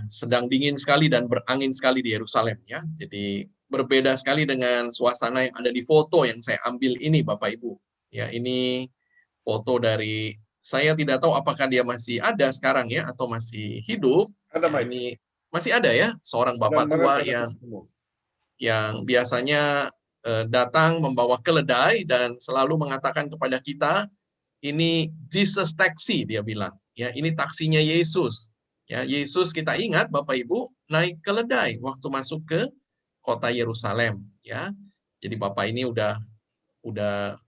sedang dingin sekali dan berangin sekali di Yerusalem ya. Jadi berbeda sekali dengan suasana yang ada di foto yang saya ambil ini Bapak Ibu. Ya, ini foto dari, saya tidak tahu apakah dia masih ada sekarang ya atau masih hidup. Ada, Ya, Mike. ini masih ada ya, seorang bapak tua yang biasanya datang membawa keledai dan selalu mengatakan kepada kita, ini Jesus taxi, dia bilang. Ya, ini taksinya Yesus. Ya, Yesus kita ingat Bapak Ibu naik keledai waktu masuk ke kota Yerusalem. Ya, jadi Bapak ini udah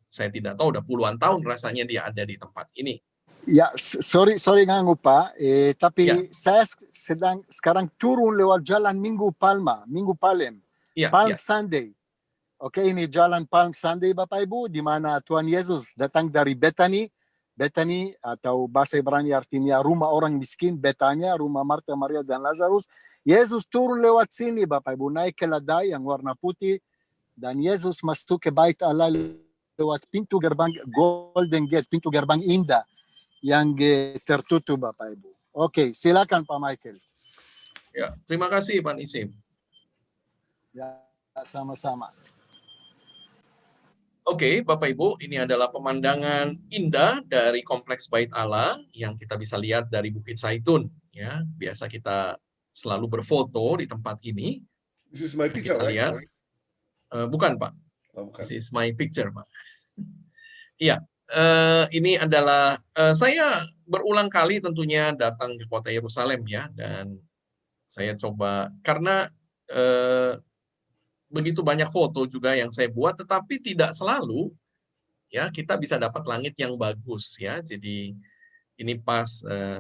saya tidak tahu udah puluhan tahun rasanya dia ada di tempat ini. Ya, sorry nganggu Pak. Tapi Ya. saya sedang sekarang turun lewat jalan Minggu Palem, Ya, Palm ya. Sunday. Oke, ini jalan Palm Sunday Bapak Ibu, di mana Tuhan Yesus datang dari Bethany atau bahasa Ibrani artinya rumah orang miskin, Betania, rumah Marta, Maria, dan Lazarus. Yesus turun lewat sini Bapak Ibu, naik keledai yang warna putih, dan Yesus masuk ke bait Allah lewat pintu gerbang Golden Gate, pintu gerbang indah yang tertutup Bapak Ibu. Oke, silakan Pak Michael. Ya, terima kasih Pak Nisim. Ya, sama-sama. Oke, Bapak Ibu, ini adalah pemandangan indah dari kompleks Bait Allah yang kita bisa lihat dari Bukit Zaitun. Ya, biasa kita selalu berfoto di tempat ini. This is my picture, Kita right? lihat. Bukan, Pak. Oh, bukan. This is my picture, Pak. Iya, ini adalah saya berulang kali tentunya datang ke kota Yerusalem ya, dan saya coba karena begitu banyak foto juga yang saya buat, tetapi tidak selalu ya kita bisa dapat langit yang bagus ya. Jadi ini pas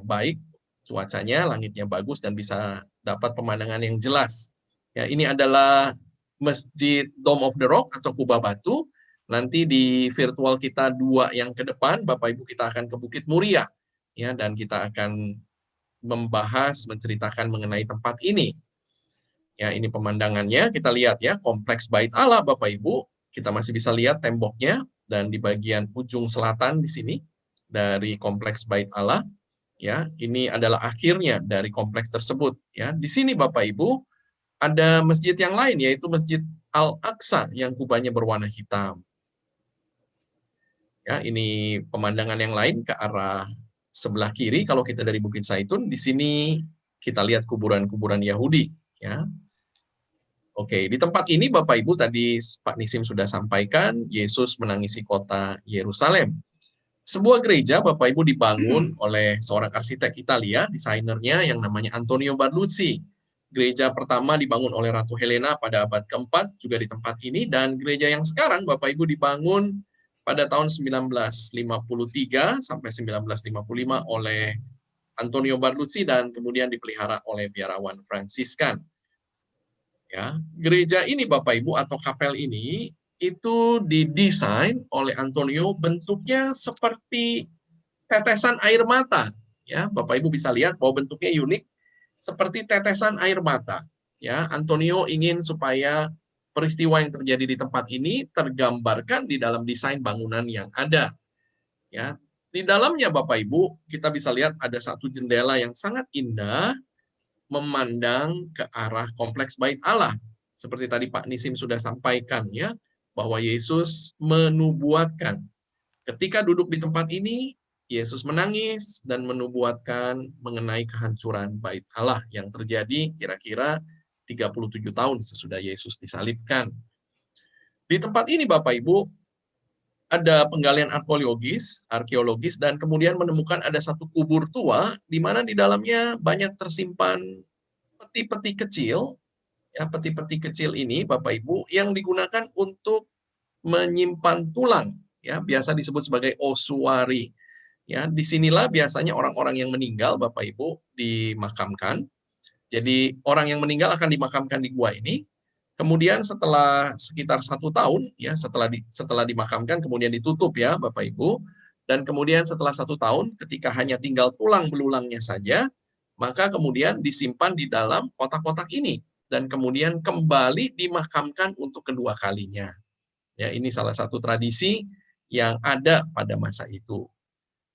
baik cuacanya, langitnya bagus dan bisa dapat pemandangan yang jelas. Ya, ini adalah Masjid Dome of the Rock atau Kubah Batu. Nanti di virtual kita 2 yang ke depan, Bapak Ibu, kita akan ke Bukit Muria ya, dan kita akan menceritakan mengenai tempat ini. Ya, ini pemandangannya, kita lihat ya, kompleks Bait Allah Bapak Ibu, kita masih bisa lihat temboknya dan di bagian ujung selatan di sini dari kompleks Bait Allah ya, ini adalah akhirnya dari kompleks tersebut ya. Di sini Bapak Ibu ada masjid yang lain, yaitu Masjid Al-Aqsa yang kubahnya berwarna hitam. Ya, ini pemandangan yang lain ke arah sebelah kiri kalau kita dari Bukit Zaitun. Di sini kita lihat kuburan-kuburan Yahudi. Ya. Oke, di tempat ini Bapak Ibu tadi Pak Nisim sudah sampaikan, Yesus menangisi kota Yerusalem. Sebuah gereja Bapak Ibu dibangun oleh seorang arsitek Italia, desainernya yang namanya Antonio Barluzzi. Gereja pertama dibangun oleh Ratu Helena pada abad keempat, juga di tempat ini, dan gereja yang sekarang Bapak Ibu dibangun pada tahun 1953 sampai 1955 oleh Antonio Barluzzi dan kemudian dipelihara oleh biarawan Fransiskan. Ya, gereja ini Bapak Ibu atau kapel ini itu didesain oleh Antonio, bentuknya seperti tetesan air mata. Ya, Bapak Ibu bisa lihat bahwa bentuknya unik, seperti tetesan air mata. Ya, Antonio ingin supaya peristiwa yang terjadi di tempat ini tergambarkan di dalam desain bangunan yang ada. Ya, di dalamnya Bapak Ibu kita bisa lihat ada satu jendela yang sangat indah memandang ke arah kompleks Bait Allah. Seperti tadi Pak Nisim sudah sampaikan ya, bahwa Yesus menubuatkan ketika duduk di tempat ini, Yesus menangis dan menubuatkan mengenai kehancuran Bait Allah yang terjadi kira-kira 37 tahun sesudah Yesus disalibkan. Di tempat ini Bapak Ibu ada penggalian arkeologis dan kemudian menemukan ada satu kubur tua di mana di dalamnya banyak tersimpan peti-peti kecil. Ya, peti-peti kecil ini Bapak Ibu yang digunakan untuk menyimpan tulang, ya, biasa disebut sebagai ossuary. Ya, disinilah biasanya orang-orang yang meninggal Bapak Ibu dimakamkan. Jadi orang yang meninggal akan dimakamkan di gua ini. Kemudian setelah sekitar 1 tahun, ya setelah dimakamkan kemudian ditutup ya Bapak Ibu. Dan kemudian setelah 1 tahun, ketika hanya tinggal tulang belulangnya saja, maka kemudian disimpan di dalam kotak-kotak ini dan kemudian kembali dimakamkan untuk kedua kalinya. Ya, ini salah satu tradisi yang ada pada masa itu.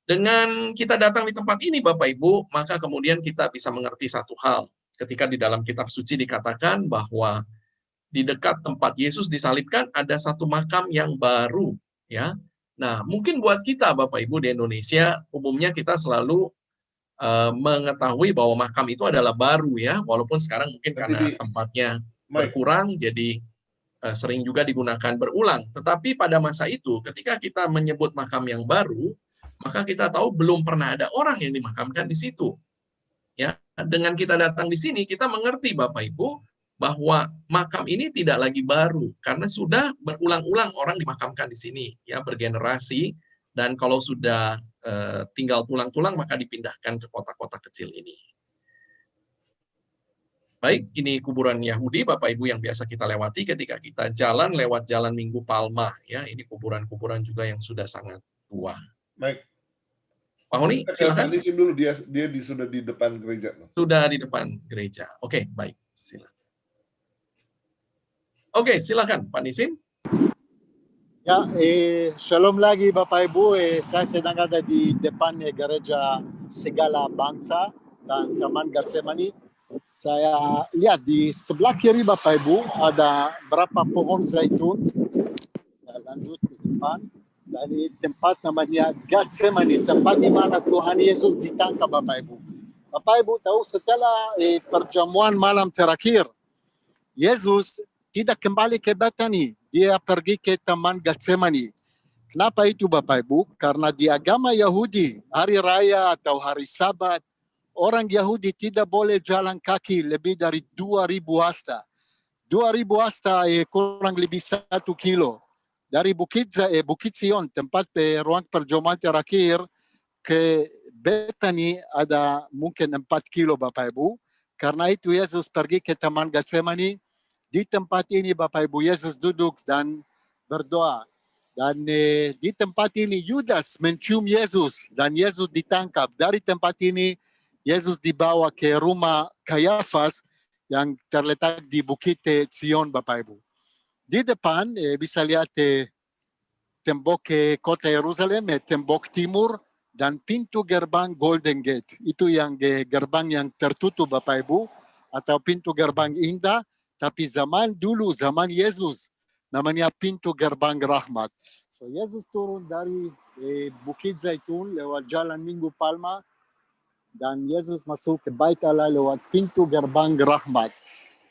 Dengan kita datang di tempat ini Bapak Ibu, maka kemudian kita bisa mengerti satu hal. Ketika di dalam kitab suci dikatakan bahwa di dekat tempat Yesus disalibkan ada satu makam yang baru, ya. Nah, mungkin buat kita Bapak Ibu di Indonesia umumnya kita selalu mengetahui bahwa makam itu adalah baru ya, walaupun sekarang mungkin karena tempatnya berkurang jadi sering juga digunakan berulang. Tetapi pada masa itu ketika kita menyebut makam yang baru, maka kita tahu belum pernah ada orang yang dimakamkan di situ. Ya, dengan kita datang di sini kita mengerti Bapak Ibu bahwa makam ini tidak lagi baru karena sudah berulang-ulang orang dimakamkan di sini ya, bergenerasi, dan kalau sudah tinggal tulang-tulang maka dipindahkan ke kotak-kotak kecil ini. Baik, ini kuburan Yahudi Bapak Ibu yang biasa kita lewati ketika kita jalan lewat Jalan Minggu Palma ya. Ini kuburan-kuburan juga yang sudah sangat tua. Baik. Pak Honi, silakan. Nisim dulu, dia sudah di depan gereja. Sudah di depan gereja. Oke, baik. Silakan. Oke, silakan Pak Nisim. Ya, shalom lagi Bapak Ibu. Saya sedang ada di depan gereja Segala Bangsa dan Taman Getsemani. Saya lihat di sebelah kiri Bapak Ibu ada berapa pohon zaitun. Saya lanjut ke depan. Dari tempat namanya Getsemani, tempat di mana Tuhan Yesus ditangkap Bapak Ibu. Bapak Ibu tahu setelah perjamuan malam terakhir, Yesus tidak kembali ke Betani, dia pergi ke Taman Getsemani. Kenapa itu Bapak Ibu? Karena di agama Yahudi, hari raya atau hari Sabat, orang Yahudi tidak boleh jalan kaki lebih dari 2.000 hasta. 2.000 hasta kurang lebih 1 kilo. Dari Bukit Sion, tempat ruang perjamuan terakhir, ke Betani ada mungkin 4 kilo Bapak Ibu. Karena itu Yesus pergi ke Taman Getsemani. Di tempat ini Bapak Ibu Yesus duduk dan berdoa. Dan di tempat ini Yudas mencium Yesus dan Yesus ditangkap. Dari tempat ini Yesus dibawa ke rumah Kayafas yang terletak di Bukit Sion Bapak Ibu. Di depan bisa lihat tembok kota Yerusalem, tembok timur dan pintu gerbang Golden Gate. Itu yang gerbang yang tertutup Bapak Ibu atau pintu gerbang indah. Tapi zaman dulu, zaman Yesus, namanya pintu gerbang rahmat. So Yesus turun dari Bukit Zaitun lewat Jalan Minggu Palma dan Yesus masuk ke Bait Allah lewat pintu gerbang rahmat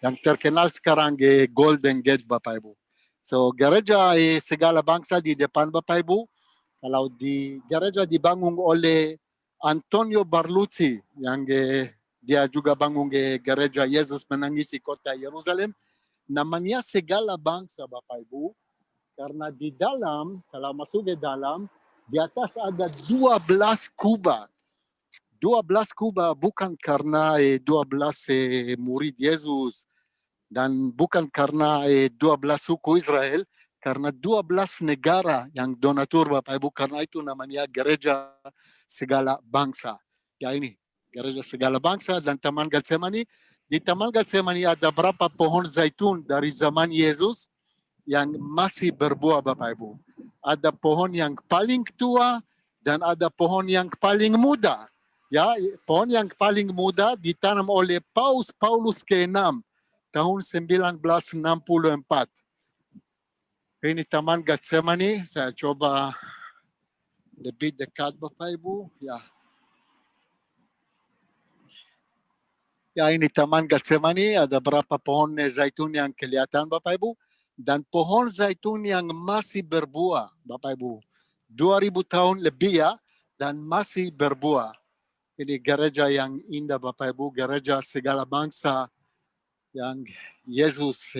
yang terkenal sekarang Golden Gate Bapak Ibu. So gereja Segala Bangsa di depan Bapak Ibu. Kalau di gereja dibangun oleh Antonio Barluzzi yang dia juga bangun gereja Yesus Menangisi Kota Yerusalem. Namanya Segala Bangsa Bapak Ibu. Karena di dalam, kalau masuk ke dalam, di atas ada 12 kubah. 12 kubah bukan karena 12 murid Yesus. Dan bukan karena 12 suku Israel. Karena 12 negara yang donatur Bapak Ibu. Karena itu namanya gereja Segala Bangsa. Ya ini. Gereja Segala Bangsa dan Taman Getsemani. Di Taman Getsemani ada berapa pohon zaitun dari zaman Yesus yang masih berbuah Bapak Ibu. Ada pohon yang paling tua dan ada pohon yang paling muda. Ya, pohon yang paling muda ditanam oleh Paulus ke-6 tahun 1964. Ini Taman Getsemani. Saya coba lebih dekat Bapak Ibu. Ya. Ya, ini Taman Getsemani, ada berapa pohon zaitun yang kelihatan Bapak Ibu, dan pohon zaitun yang masih berbuah Bapak Ibu. 2000 tahun lebih ya, dan masih berbuah. Ini gereja yang indah Bapak Ibu, gereja segala bangsa yang Yesus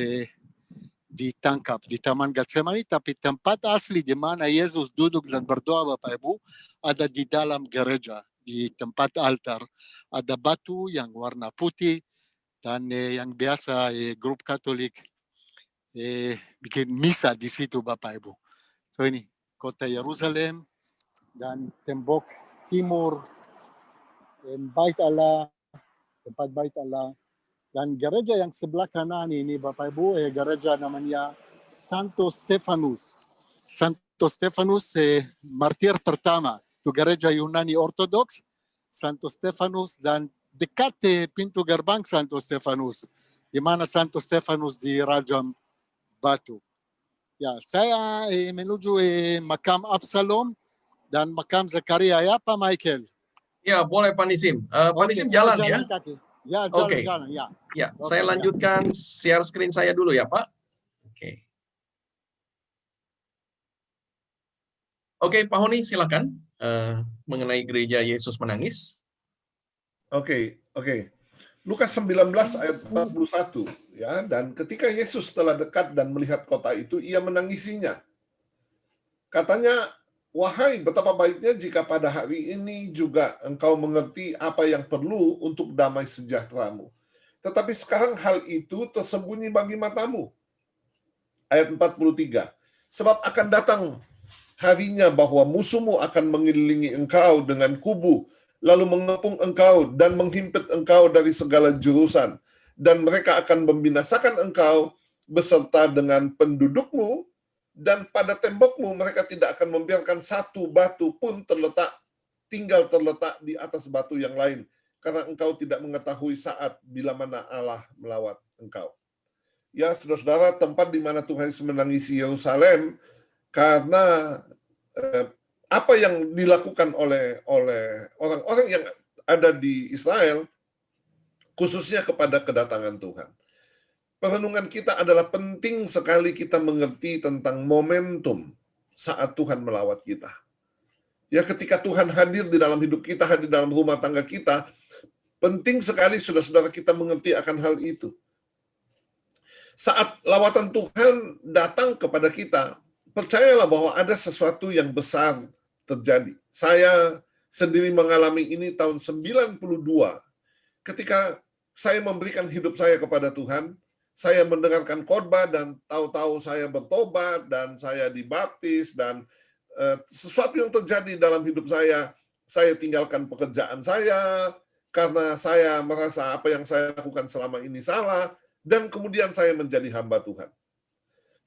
ditangkap di Taman Getsemani, tapi tempat asli di mana Yesus duduk dan berdoa Bapak Ibu ada di dalam gereja, di tempat altar. Ada batu yang warna putih, dan yang biasa grup Katolik bikin misa di situ Bapak Ibu. So ini kota Yerusalem dan tembok timur, Bait Allah, tempat Bait Allah. Dan gereja yang sebelah kanan ini Bapak Ibu, gereja namanya Santo Stefanus. Santo Stefanus martir pertama, itu gereja Yunani Ortodoks, Santo Stefanus, dan dekat pintu gerbang Santo Stefanus, di mana Santo Stefanus dirajam batu. Ya, saya menuju makam Absalom dan makam Zakaria ya Pak Michael. Ya, boleh Pak Nisim. Pak Nisim jalan ya. Kaki. Ya, Oke. jalan ya. Ya, Oke, saya ya. lanjutkan share screen saya dulu ya, Pak. Oke. Oke, Pak Honi silakan mengenai gereja Yesus menangis. Oke. Lukas 19 ayat 41 ya, dan ketika Yesus telah dekat dan melihat kota itu, ia menangisinya. Katanya, wahai betapa baiknya jika pada hari ini juga engkau mengerti apa yang perlu untuk damai sejahteramu. Tetapi sekarang hal itu tersembunyi bagi matamu. Ayat 43. Sebab akan datang harinya bahwa musuhmu akan mengelilingi engkau dengan kubu, lalu mengepung engkau dan menghimpit engkau dari segala jurusan. Dan mereka akan membinasakan engkau beserta dengan pendudukmu, dan pada tembokmu mereka tidak akan membiarkan satu batu pun tinggal terletak di atas batu yang lain, karena engkau tidak mengetahui saat bila mana Allah melawat engkau. Ya, saudara-saudara, tempat di mana Tuhan Yesus menangisi Yerusalem karena apa yang dilakukan oleh orang-orang yang ada di Israel, khususnya kepada kedatangan Tuhan. Perenungan kita adalah penting sekali kita mengerti tentang momentum saat Tuhan melawat kita. Ya, ketika Tuhan hadir di dalam hidup kita, hadir di dalam rumah tangga kita, penting sekali saudara-saudara kita mengerti akan hal itu. Saat lawatan Tuhan datang kepada kita, percayalah bahwa ada sesuatu yang besar terjadi. Saya sendiri mengalami ini tahun 92. Ketika saya memberikan hidup saya kepada Tuhan, saya mendengarkan khotbah dan tahu-tahu saya bertobat dan saya dibaptis, dan sesuatu yang terjadi dalam hidup saya tinggalkan pekerjaan saya karena saya merasa apa yang saya lakukan selama ini salah, dan kemudian saya menjadi hamba Tuhan.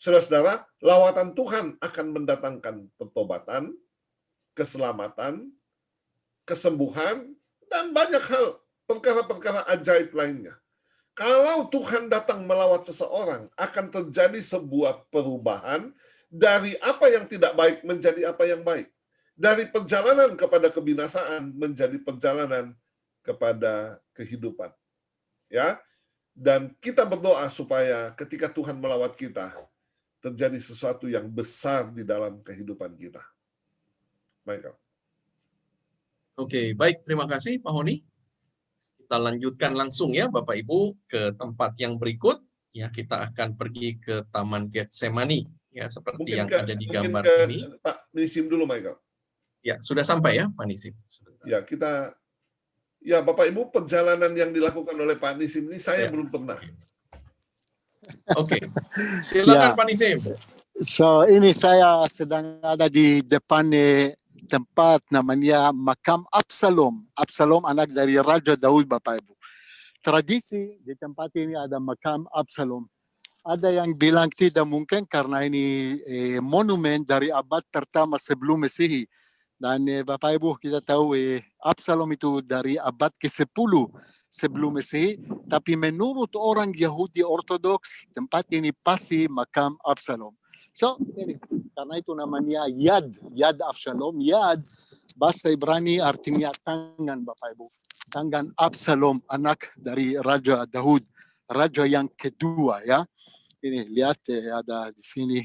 Saudara-saudara, lawatan Tuhan akan mendatangkan pertobatan, keselamatan, kesembuhan, dan banyak hal, perkara-perkara ajaib lainnya. Kalau Tuhan datang melawat seseorang, akan terjadi sebuah perubahan dari apa yang tidak baik menjadi apa yang baik. Dari perjalanan kepada kebinasaan menjadi perjalanan kepada kehidupan. Ya. Dan kita berdoa supaya ketika Tuhan melawat kita, terjadi sesuatu yang besar di dalam kehidupan kita. Michael. Oke, baik. Terima kasih, Pak Honi. Kita lanjutkan langsung ya, Bapak Ibu, ke tempat yang berikut. Ya, kita akan pergi ke Taman Getsemani. Ya, seperti yang ada di gambar ini. Pak Nisim dulu, Michael. Ya, sudah sampai ya, Pak Nisim. Ya, Ya, Bapak Ibu, perjalanan yang dilakukan oleh Pak Nisim ini saya belum pernah. Oke, silakan Ya. Pak Nisim. So ini saya sedang ada di depan tempat namanya makam Absalom. Absalom anak dari Raja Daud Bapak Ibu. Tradisi di tempat ini ada makam Absalom. Ada yang bilang tidak mungkin karena ini monumen dari abad pertama sebelum Masehi. Dan Bapak Ibu kita tahu Absalom itu dari abad ke-10 sebelum Masehi. Tapi menurut orang Yahudi Ortodoks, tempat ini pasti makam Absalom. So, ini, karena itu namanya Yad Absalom. Yad, bahasa Ibrani artinya tangan Bapak Ibu. tangan Absalom, anak dari Raja Daud, raja yang kedua ya. Ini lihat ada di sini.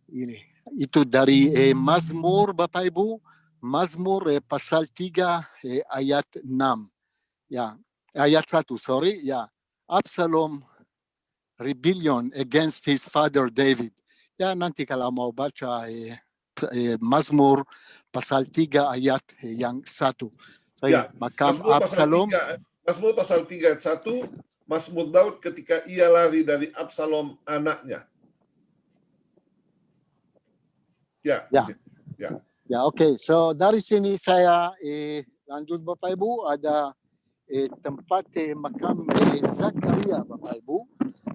Ini itu dari Mazmur Bapak Ibu, Mazmur pasal 3 ayat 6. Ya, ayat 1, sorry, ya. Absalom rebellion against his father David. Ya, nanti kalau mau baca Mazmur pasal 3 ayat yang 1. Saya makam Absalom. Mazmur pasal 3 ayat 1, Mazmur Daud ketika ia lari dari Absalom anaknya. Ya. Ya, oke. So dari sini saya lanjut Bapak Ibu, ada tempat makam Zakaria Bapak Ibu.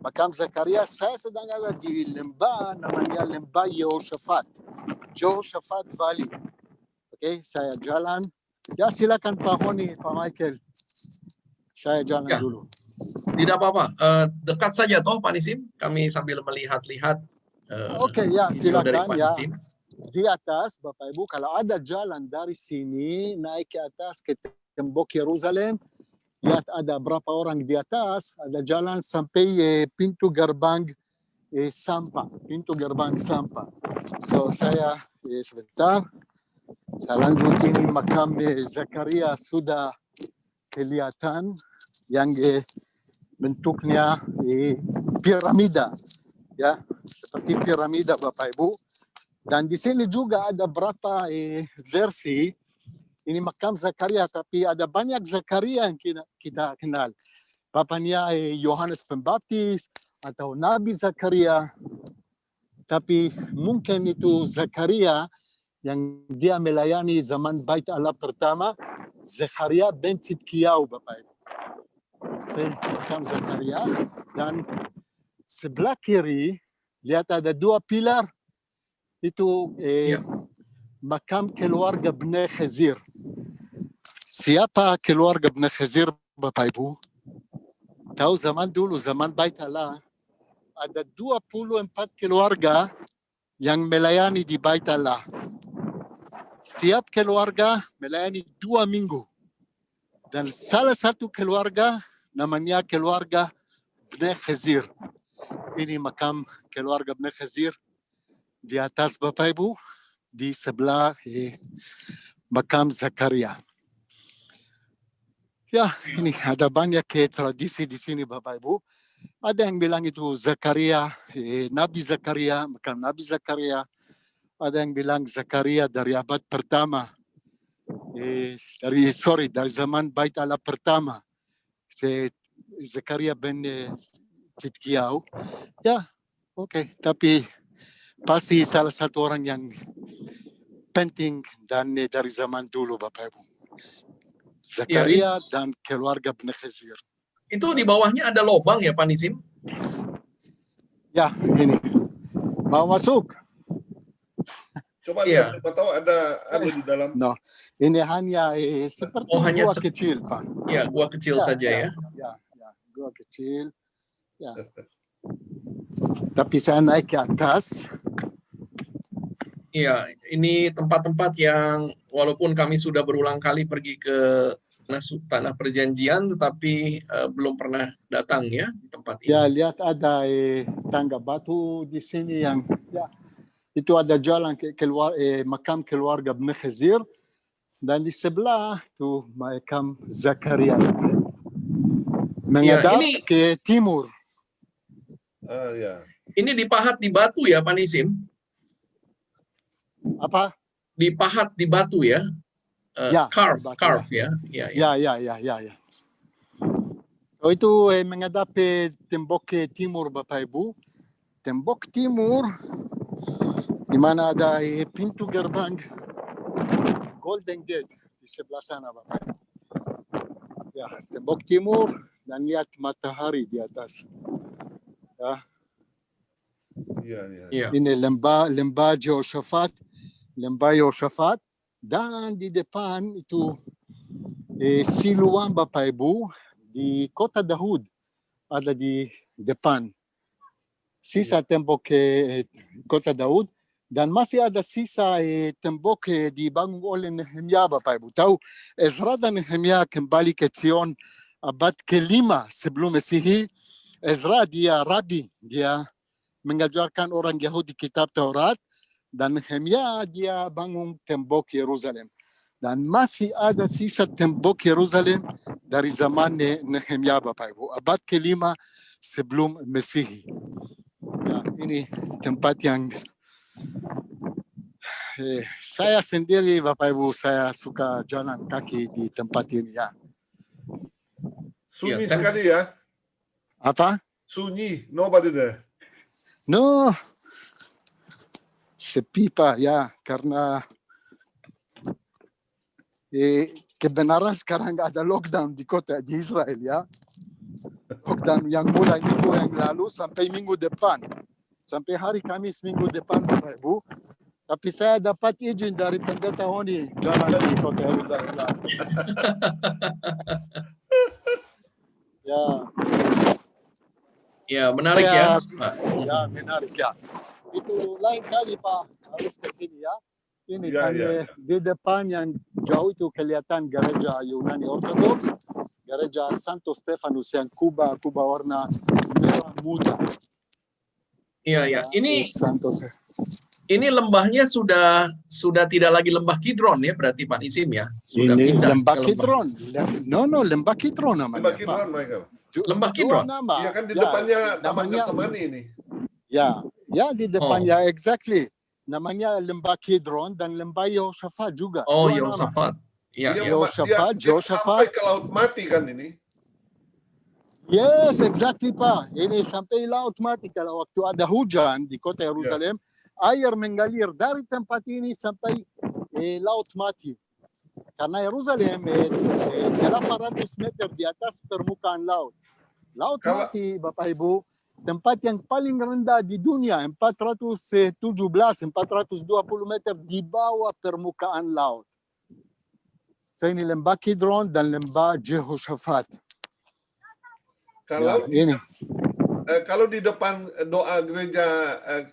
Makam Zakaria, saya sedang ada di lembah namanya lembah Yehoshaphat Valley. Oke, saya jalan. Ya, silakan Pak Honi, Pak Michael. Saya jalan dulu. Tidak apa-apa. Dekat saja toh Pak Nisim. Kami sambil melihat-lihat. Oke, ya silakan ya. Nisim. Di atas Bapak Ibu, kalau ada jalan dari sini naik ke atas ke tembok Yerusalem, lihat ada berapa orang di atas, ada jalan sampai pintu gerbang sampah. So saya sebentar, saya lanjut. Ini makam Zakaria sudah kelihatan yang bentuknya piramida, ya seperti piramida Bapak Ibu. Dan di sini juga ada berapa versi. Ini makam Zakaria, tapi ada banyak Zakaria yang kita kenal. Bapaknya Yohanes Pembaptis atau Nabi Zakaria. Tapi mungkin itu Zakaria yang dia melayani zaman Bait Allah pertama, Zakaria ben Tzidkiyahu Bapak Ibu. Makam Zakaria. Dan sebelah kiri, lihat ada dua pilar. Itu makam keluarga Bnei Khazir. Siapa keluarga Bnei Khazir Bapak Ibu? Tahu zaman dulu, zaman Bait Allah, ada 24 keluarga yang melayani di Bait Allah. Setiap keluarga melayani 2 minggu. Dan salah satu keluarga namanya keluarga Bnei Khazir. Ini makam keluarga Bnei Khazir. Di atas Bapak Ibu, di sebelah makam Zakaria. Ya, ini ada banyak tradisi di sini Bapak Ibu. Ada yang bilang itu Zakaria, Nabi Zakaria, makam Nabi Zakaria. Ada yang bilang Zakaria dari abad pertama. Dari zaman Bait Allah pertama. Zakaria ben Tzidkiyahu. Ya, oke. Tapi pasti salah satu orang yang penting dan dari zaman dulu Bapak Ibu. Zakaria dan keluarga Bnei Khazir. Itu di bawahnya ada lubang ya Pak Nisim? Ya, ini. Mau masuk? Coba lihat, siapa tahu ada di dalam. No, ini hanya seperti gua kecil, Pak. Ya, gua kecil saja ya. Ya, gua kecil. Ya. Tapi saya naik ke atas. Iya, ini tempat-tempat yang walaupun kami sudah berulang kali pergi ke tanah perjanjian, tetapi belum pernah datang ya di tempat ini. Ya, lihat ada tangga batu di sini yang itu ada jalan makam keluarga Bnei Khazir, dan di sebelah itu makam Zakaria. Menghadap ke timur. Ini dipahat di batu ya Pak Nisim? Apa? Dipahat di batu ya? Carve ya? Ya. So itu menghadap tembok timur Bapak Ibu. Tembok timur di mana ada pintu gerbang Golden Gate di sebelah sana Bapak. Ya, tembok timur dan lihat matahari di atas. Ya. Ini lembah Yehoshaphat, dan di depan itu Siluam Bapak Ibu di kota Daud ada di depan. Sisa tembok kota Daud Dan masih ada sisa tembok dibangun oleh Nehemia, Bapak Ibu. Tahu, Ezra dan Nehemia kembali ke Zion abad ke-5 sebelum Masehi. Ezra dia rabi, dia mengajarkan orang Yahudi kitab Taurat, dan Nehemia dia bangun tembok Yerusalem. Dan masih ada sisa tembok Yerusalem dari zaman Nehemia, Bapak Ibu. Abad ke-5 sebelum Masehi. Ya, ini tempat yang saya sendiri, Bapak Ibu, saya suka jalan kaki di tempat ini ya. Sunyi Iya, kan? sekali ya. Apa? Sunyi, nobody there. No, sepi Pak ya, karena kebenaran sekarang ada lockdown di kota di Israel ya. Lockdown yang mulai minggu yang lalu sampai minggu depan. Sampai hari Kamis minggu depan, Bapak Ibu. Tapi saya dapat izin dari pendeta Honi jalan di kota Yerusalem. Ya. Ya, menarik ya, Pak. Ya, menarik ya. Itu lain kali Pak harus ke sini ya. Ini Ya, kan ya. di depan yang jauh itu kelihatan gereja Yunani Ortodoks, gereja Santo Stefanus yang kubah warna merah muda. Iya, ya. Santo Ini lembahnya sudah tidak lagi lembah Kidron ya, berarti Pak Isim ya. Sudah ini pindah lembah ke Kidron. No, lembah Kidron namanya. Lembah Kidron, Pak. Michael. Lembah Dua Kidron? nama. Iya kan di Ya, depannya Taman namanya- Getsemani ini. Ya di depannya exactly. Namanya lembah Kidron dan lembah Yehoshafat juga. Oh, Dua nama. Yehoshafat. Iya, Dia, ya. Yehoshafat, dia sampai Jehoshafat. ke Laut Mati kan ini. Yes, exactly Pak. Ini sampai laut mati kalau waktu ada hujan di kota Yerusalem, air mengalir dari tempat ini sampai laut mati. Karena Yerusalem 800 meter di atas permukaan laut. Laut mati, Bapak Ibu, tempat yang paling rendah di dunia, 420 meter di bawah permukaan laut. So ini lembah Kidron dan lembah Jehoshafat. Kalau Ya, ini. Kalau di depan doa gereja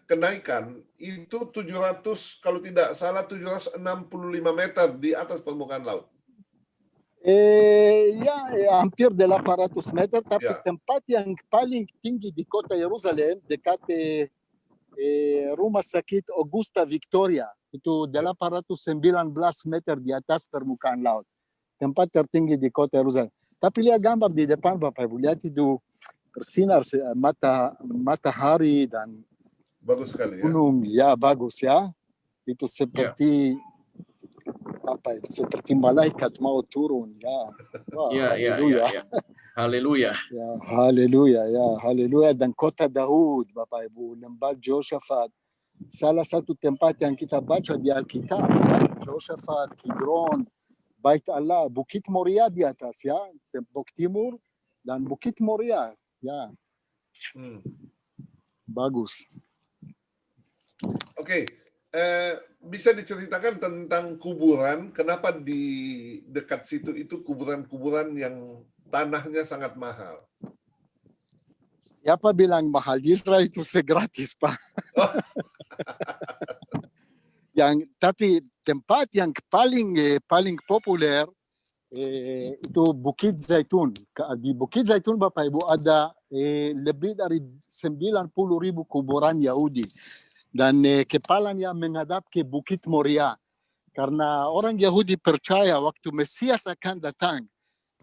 kenaikan itu 700 kalau tidak salah 765 meter di atas permukaan laut. Hampir 800 meter, tapi Ya. tempat yang paling tinggi di kota Yerusalem dekat rumah sakit Augusta Victoria itu 819 meter di atas permukaan laut. Tempat tertinggi di kota Yerusalem. Tapi lihat gambar di depan Bapak Ibu, lihat itu bersinar matahari dan Bagus sekali ya. gunung, ya bagus ya. Itu seperti apa itu? Seperti malaikat mau turun ya. Wah, haleluya. Haleluya. Ya, haleluya ya, haleluya. Dan kota Daud Bapak Ibu, lembah Jehoshafat. Salah satu tempat yang kita baca di Alkitab ya, Jehoshafat, Kidron, Bait Allah, Bukit Moria di atas ya, tembok timur dan Bukit Moria ya. Bagus. Oke. Bisa diceritakan tentang kuburan, kenapa di dekat situ itu kuburan-kuburan yang tanahnya sangat mahal? Siapa bilang mahal? Di Israel itu segratis, Pak. Tapi tempat yang paling populer itu Bukit Zaitun. Di Bukit Zaitun, Bapak Ibu, ada lebih dari 90,000 kuburan Yahudi. Dan kepalanya menghadap ke Bukit Moria. Karena orang Yahudi percaya waktu Mesias akan datang,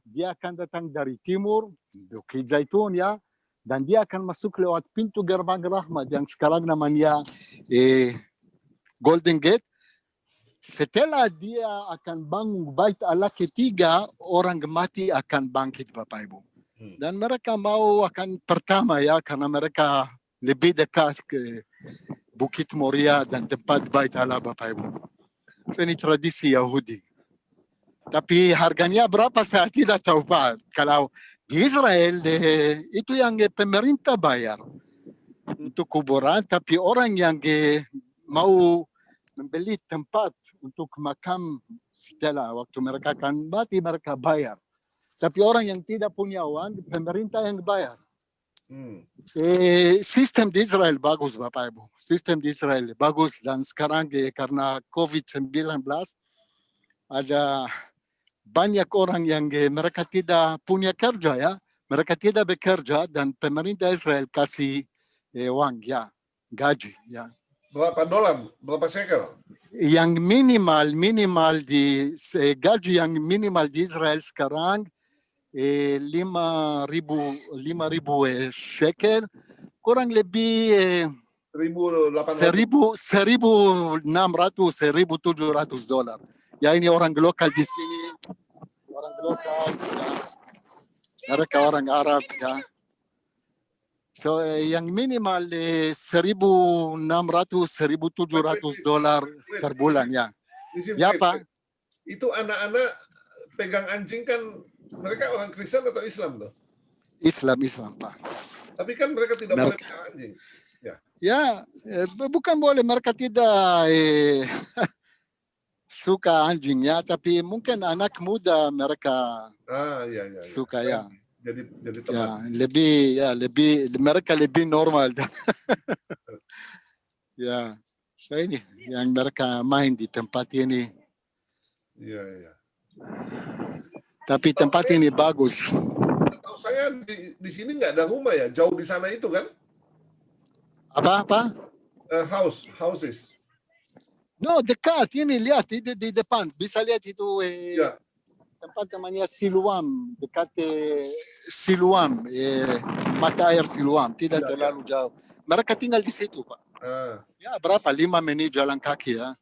dia akan datang dari timur, Bukit Zaitun ya, dan dia akan masuk lewat pintu gerbang rahmat yang sekarang namanya Golden Gate. Setelah dia akan bangun Bait Allah ketiga, orang mati akan bangkit, Bapak Ibu. Dan mereka mau akan pertama ya, karena mereka lebih dekat ke Bukit Moria dan tempat Bait Allah, Bapak Ibu. Ini tradisi Yahudi. Tapi harganya berapa saya tidak tahu, Pak. Kalau di Israel itu yang pemerintah bayar untuk kuburan, tapi orang yang mau membeli tempat untuk makam setelah waktu mereka akan mati, mereka bayar. Tapi orang yang tidak punya uang, pemerintah yang bayar. Sistem di Israel bagus Bapak Ibu. Sistem di Israel bagus dan sekarang karena COVID-19 ada banyak orang yang mereka tidak punya kerja ya. Mereka tidak bekerja dan pemerintah Israel kasih uang ya, gaji ya. Berapa dolar? Berapa shekel? Yang minimal di gaji yang minimal di Israel sekarang 5.000 shekel, kurang lebih 1.800. 1.600 $1.700. Ya ini orang lokal di sini, orang lokal, ya. Mereka orang Arab ya. So yang minimal $1.600 $1.700 per bulan ya. Ya Pak. Itu anak-anak pegang anjing kan mereka orang Kristen atau Islam tuh? Islam Pak. Tapi kan mereka tidak boleh pegang anjing. Ya, bukan boleh mereka tidak suka anjing ya, tapi mungkin anak muda mereka ya. suka ya. Jadi Ya, teman. lebih mereka lebih normal. Ya, so ini yang mereka main di tempat ini. Iya. Tapi tempat ini bagus. Tahu saya di sini nggak ada rumah ya, jauh di sana itu kan? Apa? Houses. No, dekat ini lihat di depan. Bisa lihat itu Ya. tempat namanya Siluam, dekat Siluam, mata air Siluam, tidak terlalu jauh. Mereka tinggal di situ Pak. Ya berapa? 5 menit jalan kaki ya.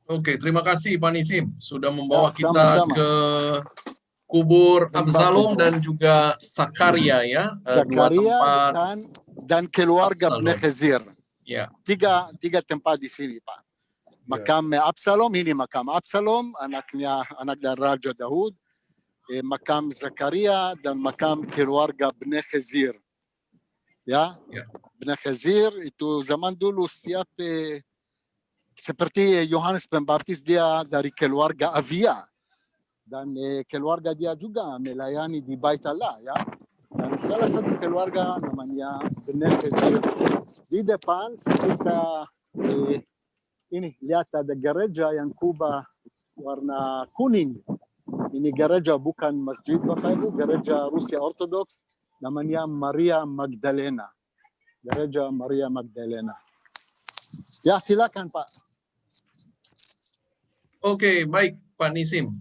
Oke, terima kasih Pak Nisim sudah membawa Ya, kita sama-sama. ke kubur Tempat Absalom kubur. dan juga Zakaria ya, dua Zakaria tempat dan keluarga Absalom. Bnei Khazir. Ya. Tiga tempat di sini Pak. Makam Absalom, ini makam Absalom, anak dari Raja Daud. Makam Zakaria dan makam keluarga Bnei Khazir. Ya. Bnei Khazir itu zaman dulu setiap seperti Yohanes Pembaptis dia dari keluarga Avia dan keluarga dia juga melayani di Bait Allah ya. Dan salah satu keluarga namanya Bnei Khazir. Di depan bisa ini lihat ada gereja yang kubah warna kuning. Ini gereja bukan masjid Bapak Ibu, gereja Rusia Ortodoks namanya Maria Magdalena. Gereja Maria Magdalena. Ya silakan Pak. Oke, baik Pak Nisim.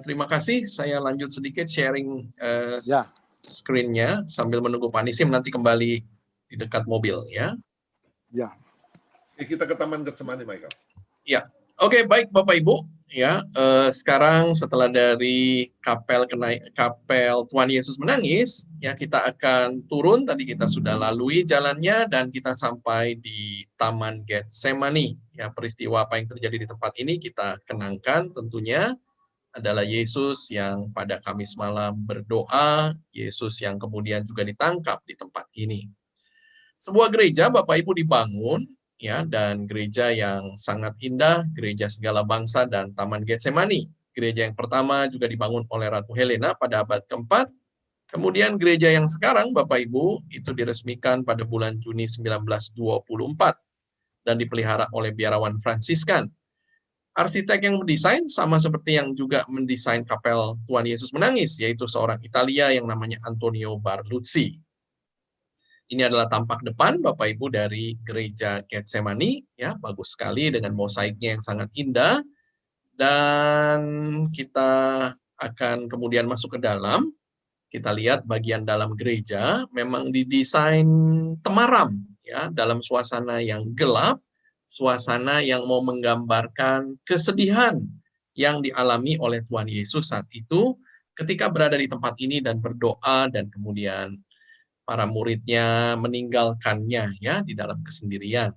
Terima kasih. Saya lanjut sedikit sharing screen-nya sambil menunggu Pak Nisim nanti kembali di dekat mobil ya. Ya. Kita ke Taman Getsemani, Michael. Ya. Oke, baik Bapak Ibu. Ya, sekarang setelah dari kapel Tuhan Yesus menangis, ya kita akan turun. Tadi kita sudah lalui jalannya dan kita sampai di Taman Getsemani. Ya, peristiwa apa yang terjadi di tempat ini kita kenangkan tentunya adalah Yesus yang pada Kamis malam berdoa, Yesus yang kemudian juga ditangkap di tempat ini. Sebuah gereja Bapak Ibu dibangun ya, dan gereja yang sangat indah, gereja segala bangsa dan Taman Getsemani. Gereja yang pertama juga dibangun oleh Ratu Helena pada abad keempat. Kemudian gereja yang sekarang Bapak Ibu itu diresmikan pada bulan Juni 1924 dan dipelihara oleh biarawan Fransiskan. Arsitek yang mendesain sama seperti yang juga mendesain kapel Tuhan Yesus menangis, yaitu seorang Italia yang namanya Antonio Barluzzi. Ini adalah tampak depan Bapak Ibu dari gereja Getsemani, ya bagus sekali dengan mosaiknya yang sangat indah. Dan kita akan kemudian masuk ke dalam. Kita lihat bagian dalam gereja memang didesain temaram, ya dalam suasana yang gelap, suasana yang mau menggambarkan kesedihan yang dialami oleh Tuhan Yesus saat itu ketika berada di tempat ini dan berdoa dan kemudian para muridnya meninggalkannya ya di dalam kesendirian.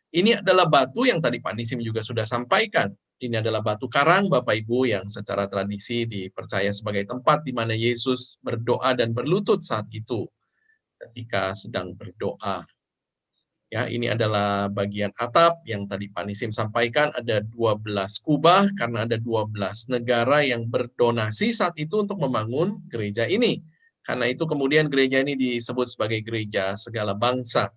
Ini adalah batu yang tadi Pak Nisim juga sudah sampaikan. Ini adalah batu karang Bapak Ibu yang secara tradisi dipercaya sebagai tempat di mana Yesus berdoa dan berlutut saat itu ketika sedang berdoa. Ya, ini adalah bagian atap yang tadi Pak Nisim sampaikan, ada 12 kubah karena ada 12 negara yang berdonasi saat itu untuk membangun gereja ini. Karena itu kemudian gereja ini disebut sebagai gereja segala bangsa.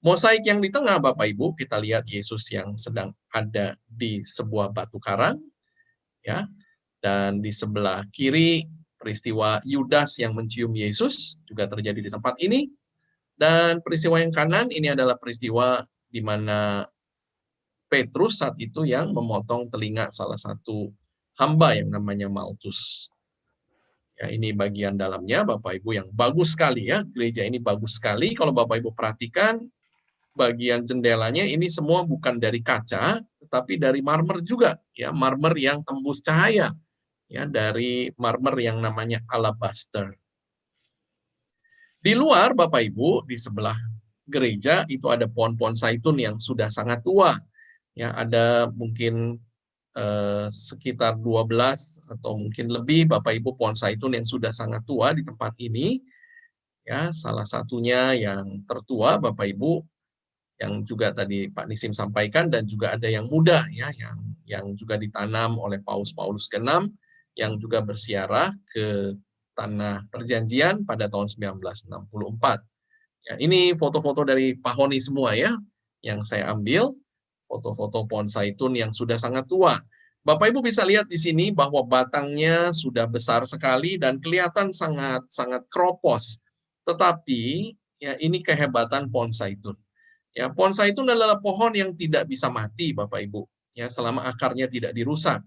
Mosaik yang di tengah, Bapak Ibu, kita lihat Yesus yang sedang ada di sebuah batu karang, ya. Dan di sebelah kiri peristiwa Yudas yang mencium Yesus juga terjadi di tempat ini. Dan peristiwa yang kanan ini adalah peristiwa di mana Petrus saat itu yang memotong telinga salah satu hamba yang namanya Maltus. Ya, ini bagian dalamnya, Bapak Ibu, yang bagus sekali ya. Gereja ini bagus sekali. Kalau Bapak Ibu perhatikan, bagian jendelanya ini semua bukan dari kaca, tetapi dari marmer juga. Ya, marmer yang tembus cahaya. Ya, dari marmer yang namanya alabaster. Di luar, Bapak Ibu, di sebelah gereja itu ada pohon-pohon zaitun yang sudah sangat tua. Ya, ada mungkin sekitar 12 atau mungkin lebih Bapak Ibu pohon zaitun yang sudah sangat tua di tempat ini. Ya, salah satunya yang tertua Bapak Ibu yang juga tadi Pak Nisim sampaikan, dan juga ada yang muda ya yang juga ditanam oleh Paus ke-6 yang juga bersiarah ke Tanah Perjanjian pada tahun 1964. Ya, ini foto-foto dari Pak Honi semua ya, yang saya ambil, foto-foto pohon zaitun yang sudah sangat tua. Bapak Ibu bisa lihat di sini bahwa batangnya sudah besar sekali dan kelihatan sangat kropos. Tetapi ya ini kehebatan pohon zaitun. Ya, pohon zaitun adalah pohon yang tidak bisa mati, Bapak Ibu, ya selama akarnya tidak dirusak.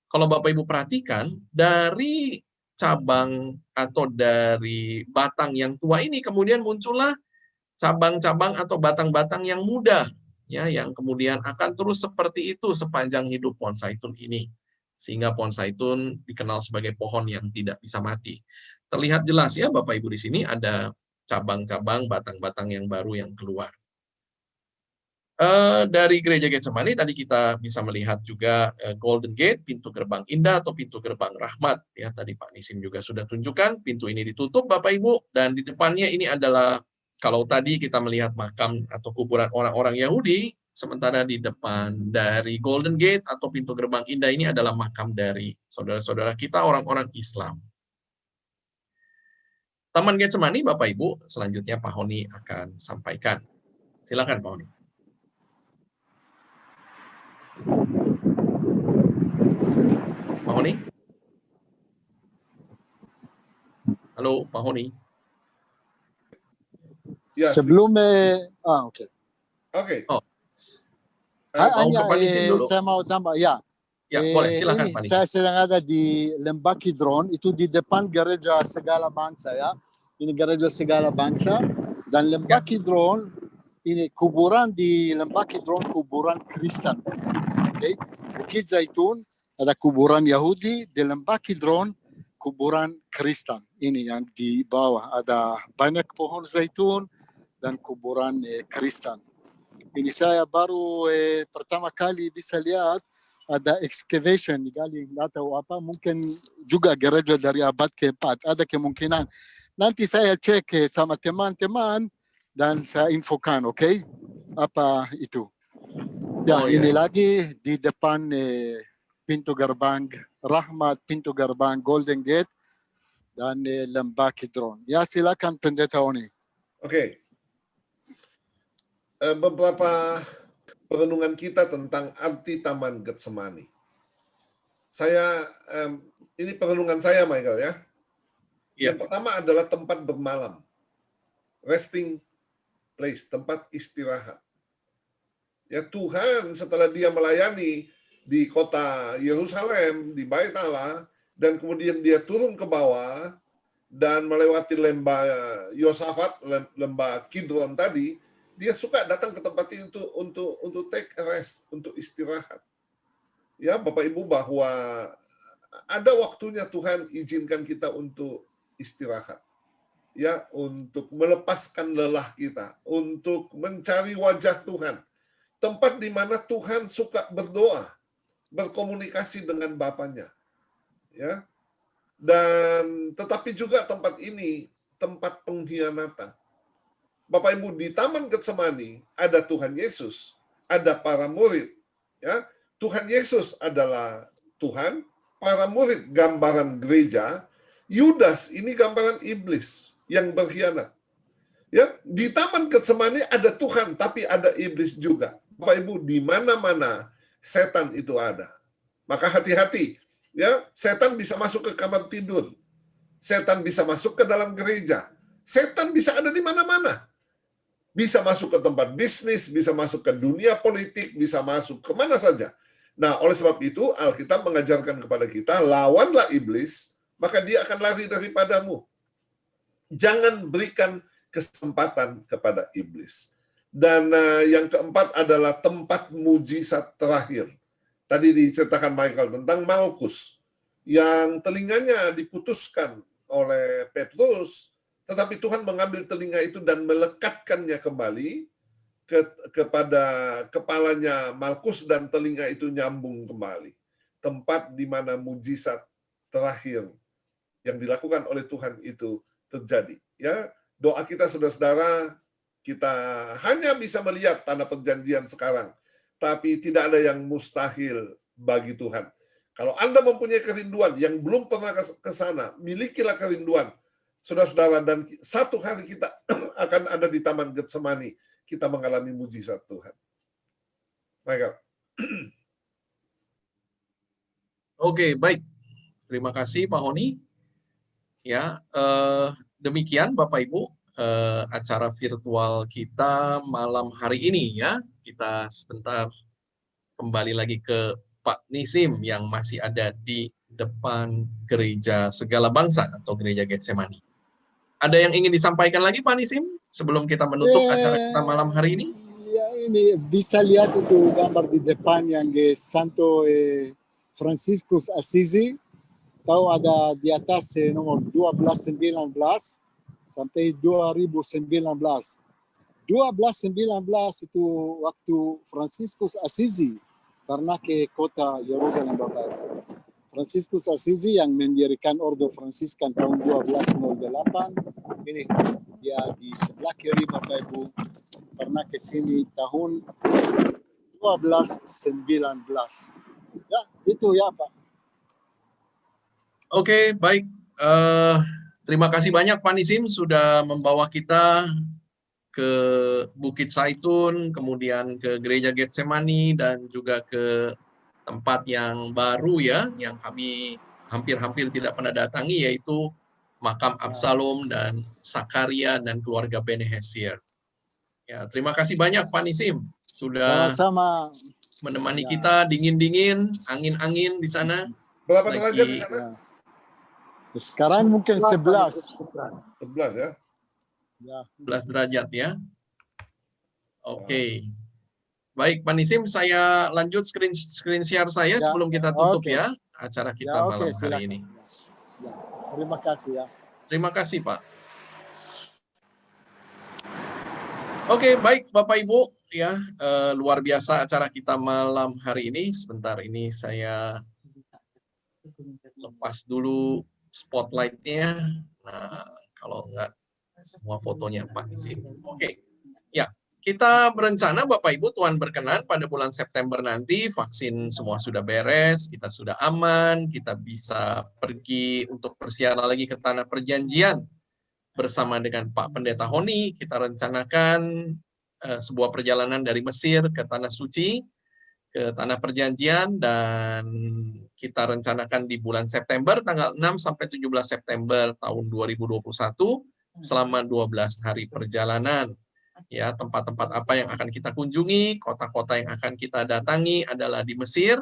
Kalau Bapak Ibu perhatikan, dari cabang atau dari batang yang tua ini kemudian muncullah cabang-cabang atau batang-batang yang muda, ya, yang kemudian akan terus seperti itu sepanjang hidup pohon zaitun ini, sehingga pohon zaitun dikenal sebagai pohon yang tidak bisa mati. Terlihat jelas ya Bapak Ibu di sini ada cabang-cabang, batang-batang yang baru yang keluar. Dari gereja Getsemani tadi kita bisa melihat juga Golden Gate, pintu gerbang indah atau pintu gerbang rahmat. Ya, tadi Pak Nisim juga sudah tunjukkan, pintu ini ditutup Bapak Ibu, dan di depannya ini adalah, kalau tadi kita melihat makam atau kuburan orang-orang Yahudi, sementara di depan dari Golden Gate atau pintu gerbang indah ini adalah makam dari saudara-saudara kita orang-orang Islam. Taman Getsemani Bapak Ibu, selanjutnya Pak Honi akan sampaikan. Silakan Pak Honi. Pak Honi? Halo, Pak Honi. Ya, Sebelum oke. Oke. Oh. Mau ke Pak Nisim dulu? Saya mau tambah ya. Ya, boleh, silakan Ini Pak Nisim. saya sedang ada di Lembah Kidron, itu di depan gereja segala bangsa ya. Ini gereja segala bangsa, dan Lembah Kidron ini kuburan di Lembah Kidron, kuburan Kristen. Okay? Bukit Zaitun ada kuburan Yahudi, di Lembah Kidron kuburan Kristen. Ini yang di bawah ada banyak pohon zaitun dan kuburan Kristen. Ini saya baru pertama kali bisa lihat ada excavation, digali nggak tahu apa, mungkin juga gereja dari abad ke-4, ada kemungkinan. Nanti saya cek sama teman-teman dan saya infokan, oke? Apa itu? Ya, ini lagi di depan pintu gerbang Rahmat, pintu gerbang Golden Gate, dan Lembah Kidron. Ya, silakan Pendeta Honi. Oke. Beberapa perenungan kita tentang arti Taman Getsemani. Ini perenungan saya, Michael ya. Yang pertama adalah tempat bermalam, resting place, tempat istirahat. Ya, Tuhan setelah dia melayani di kota Yerusalem, di Bait Allah, dan kemudian dia turun ke bawah dan melewati lembah Yosafat, lembah Kidron tadi, dia suka datang ke tempat itu untuk take a rest, untuk istirahat. Ya, Bapak Ibu, bahwa ada waktunya Tuhan izinkan kita untuk istirahat. Ya, untuk melepaskan lelah kita, untuk mencari wajah Tuhan. Tempat di mana Tuhan suka berdoa, berkomunikasi dengan Bapanya. Ya. Dan tetapi juga tempat ini tempat pengkhianatan. Bapak Ibu, di Taman Getsemani ada Tuhan Yesus, ada para murid. Ya, Tuhan Yesus adalah Tuhan, para murid gambaran gereja, Yudas ini gambaran iblis yang berkhianat. Ya, di Taman Getsemani ada Tuhan, tapi ada iblis juga. Bapak Ibu, di mana-mana setan itu ada. Maka hati-hati, ya, setan bisa masuk ke kamar tidur. Setan bisa masuk ke dalam gereja. Setan bisa ada di mana-mana. Bisa masuk ke tempat bisnis, bisa masuk ke dunia politik, bisa masuk kemana saja. Nah, oleh sebab itu, Alkitab mengajarkan kepada kita, lawanlah iblis, maka dia akan lari daripadamu. Jangan berikan kesempatan kepada iblis. Dan yang keempat adalah tempat mujizat terakhir. Tadi diceritakan Michael tentang Malkus, yang telinganya diputuskan oleh Petrus, tetapi Tuhan mengambil telinga itu dan melekatkannya kembali kepada kepalanya Malkus, dan telinga itu nyambung kembali. Tempat di mana mujizat terakhir yang dilakukan oleh Tuhan itu terjadi. Ya, doa kita saudara-saudara, kita hanya bisa melihat tanah perjanjian sekarang, tapi tidak ada yang mustahil bagi Tuhan. Kalau Anda mempunyai kerinduan yang belum pernah ke sana, milikilah kerinduan, saudara-saudara, dan satu hari kita akan ada di Taman Getsemani, kita mengalami mujizat Tuhan. Michael. Oke, baik. Terima kasih Pak Honi. Ya, demikian Bapak Ibu acara virtual kita malam hari ini ya. Kita sebentar kembali lagi ke Pak Nisim yang masih ada di depan Gereja Segala Bangsa atau Gereja Getsemani. Ada yang ingin disampaikan lagi Pak Nisim sebelum kita menutup acara kita malam hari ini? Ya, ini bisa lihat itu gambar di depan yang Santo Franciscus Assisi. Tahu ada di atas nomor 1219 sampai 2019. 1219 itu waktu Franciscus Assisi karena ke kota Yerusalem Bapak. Franciscus Assisi yang mendirikan Ordo Fransiskan tahun 1208. Ini dia di sebelah kiri Bapak Ibu. Pernah ke sini tahun 1219. Ya, itu ya Pak. Oke, baik. Terima kasih banyak Pak Nisim sudah membawa kita ke Bukit Zaitun, kemudian ke Gereja Getsemani, dan juga ke tempat yang baru ya, yang kami hampir-hampir tidak pernah datangi, yaitu makam Absalom dan Sakaria dan keluarga Bene Hesir. Ya, terima kasih banyak Pak Nisim sudah sama-sama menemani kita, dingin-dingin, angin-angin di sana. Berapa derajat di sana? Sekarang mungkin 11. 11 ya. Ya. 11 derajat ya. Oke. Baik, Pak Nisim, saya lanjut screen share saya sebelum kita tutup ya acara kita malam hari ini. Ya. Terima kasih ya. Terima kasih, Pak. Oke, baik Bapak Ibu ya, luar biasa acara kita malam hari ini. Sebentar ini saya lepas dulu spotlight-nya. Nah, kalau enggak semua fotonya Pak Nisim. Oke. Ya. Kita berencana Bapak Ibu Tuhan berkenan pada bulan September nanti vaksin semua sudah beres, kita sudah aman, kita bisa pergi untuk bersiara lagi ke tanah perjanjian bersama dengan Pak Pendeta Honi. Kita rencanakan sebuah perjalanan dari Mesir ke Tanah Suci, ke Tanah Perjanjian, dan kita rencanakan di bulan September tanggal 6 sampai 17 September tahun 2021 selama 12 hari perjalanan. Ya, tempat-tempat apa yang akan kita kunjungi, kota-kota yang akan kita datangi adalah di Mesir,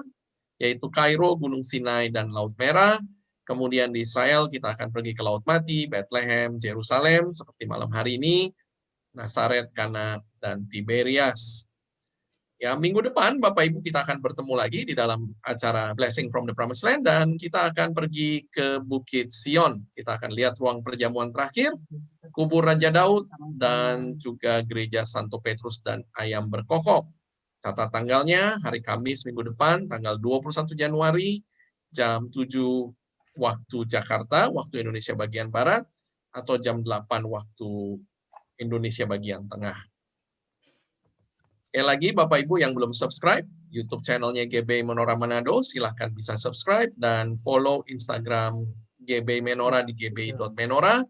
yaitu Kairo, Gunung Sinai, dan Laut Merah. Kemudian di Israel kita akan pergi ke Laut Mati, Bethlehem, Yerusalem, seperti malam hari ini, Nazaret, Kana, dan Tiberias. Ya, minggu depan Bapak Ibu kita akan bertemu lagi di dalam acara Blessing from the Promised Land, dan kita akan pergi ke Bukit Sion. Kita akan lihat ruang perjamuan terakhir, kubur Raja Daud, dan juga gereja Santo Petrus dan Ayam Berkokok. Catat tanggalnya, hari Kamis minggu depan, tanggal 21 Januari, jam 7 waktu Jakarta, waktu Indonesia bagian Barat, atau jam 8 waktu Indonesia bagian tengah. Sekali lagi, Bapak Ibu yang belum subscribe YouTube channelnya GB Menora Manado, silahkan bisa subscribe dan follow Instagram GB Menora di gbi.menora.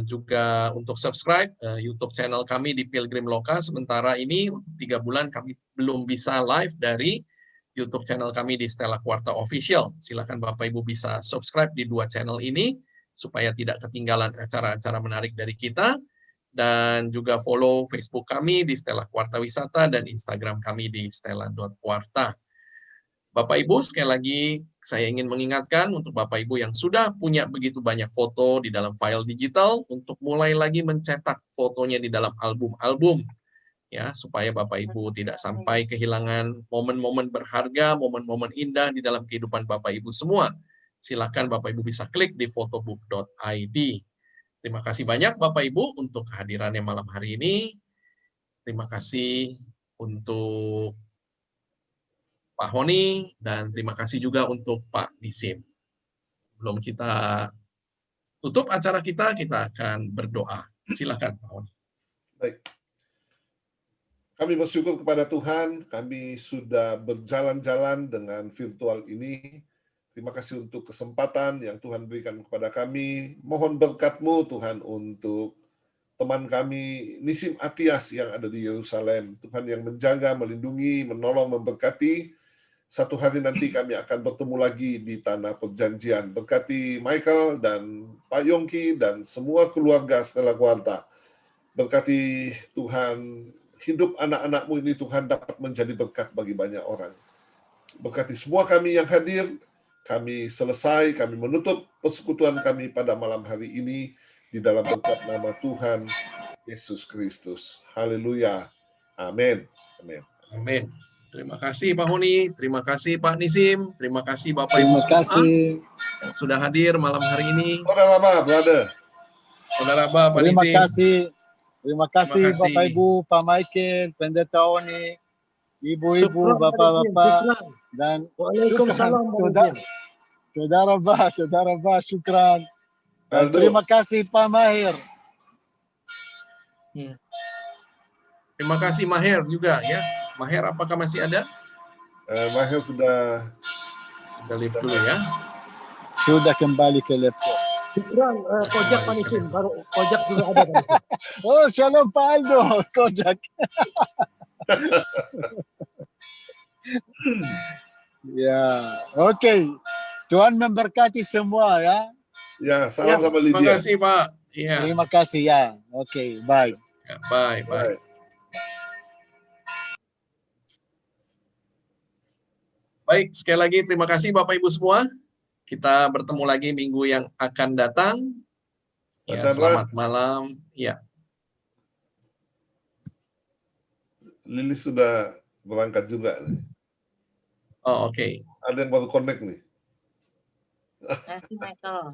Juga untuk subscribe YouTube channel kami di Pilgrim Loka. Sementara ini 3 bulan kami belum bisa live dari YouTube channel kami di Stella Quarta Official. Silahkan Bapak Ibu bisa subscribe di 2 channel ini supaya tidak ketinggalan acara-acara menarik dari kita. Dan juga follow Facebook kami di Stella Quarta Wisata dan Instagram kami di stella.quarta. Bapak Ibu, sekali lagi saya ingin mengingatkan untuk Bapak Ibu yang sudah punya begitu banyak foto di dalam file digital untuk mulai lagi mencetak fotonya di dalam album-album ya, supaya Bapak Ibu tidak sampai kehilangan momen-momen berharga, momen-momen indah di dalam kehidupan Bapak Ibu semua. Silakan Bapak Ibu bisa klik di photobook.id. Terima kasih banyak Bapak Ibu untuk kehadirannya malam hari ini. Terima kasih untuk Pak Honi, dan terima kasih juga untuk Pak Nisim. Sebelum kita tutup acara kita akan berdoa. Silakan Pak Honi. Baik. Kami bersyukur kepada Tuhan, kami sudah berjalan-jalan dengan virtual ini. Terima kasih untuk kesempatan yang Tuhan berikan kepada kami. Mohon berkat-Mu Tuhan untuk teman kami Nisim Atias yang ada di Yerusalem. Tuhan yang menjaga, melindungi, menolong, memberkati. Satu hari nanti kami akan bertemu lagi di Tanah Perjanjian. Berkati Michael dan Pak Yongki dan semua keluarga Stella Quarta. Berkati Tuhan, hidup anak-anak-Mu ini Tuhan dapat menjadi berkat bagi banyak orang. Berkati semua kami yang hadir. Kami selesai, kami menutup persekutuan kami pada malam hari ini di dalam berkat nama Tuhan Yesus Kristus. Haleluya. Amin. Amin. Amin. Terima kasih Pak Honi, terima kasih Pak Nisim, terima kasih Bapak Ibu Terima semua kasih. yang sudah hadir malam hari ini. Saudara Raba, brother. Saudara Pak Terima Nisim. kasih. Terima kasih kasih. Bapak Ibu, Pak Michael, Pendeta Oni, Ibu-ibu, Bapak-bapak, dan Waalaikumsalam. Saudara Bah, syukran. Dan terima kasih Pak Mahir. Terima kasih Maher juga ya. Maher apakah masih ada? Mahir sudah Live dulu ya. Sudah kembali ke laptop. Syukran, Kojak Panisim, baru Kojak juga ada. Oh, shalom Pak Aldo, Kojak. Ya, oke. Tuhan memberkati semua ya. ya salam sama Terima Lydia. kasih Pak. Iya. Terima kasih ya. Oke, bye. Ya, bye. Baik. Baik, sekali lagi terima kasih Bapak Ibu semua. Kita bertemu lagi minggu yang akan datang. Ya, Pak Chandra. selamat malam. Ya, Lilis sudah berangkat juga nih. oh, oke. Ada yang baru connect nih. Terima kasih Michael.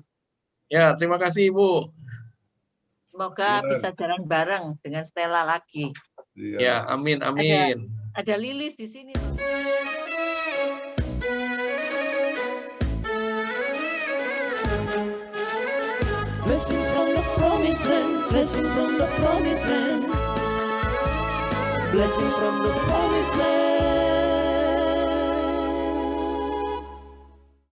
Ya, terima kasih Ibu. Semoga Benar. bisa jalan bareng dengan Stella lagi. Iya. Ya, amin, amin. Ada Lilis di sini. Blessing from the promised land, blessing from the promised land, blessing from the promised land.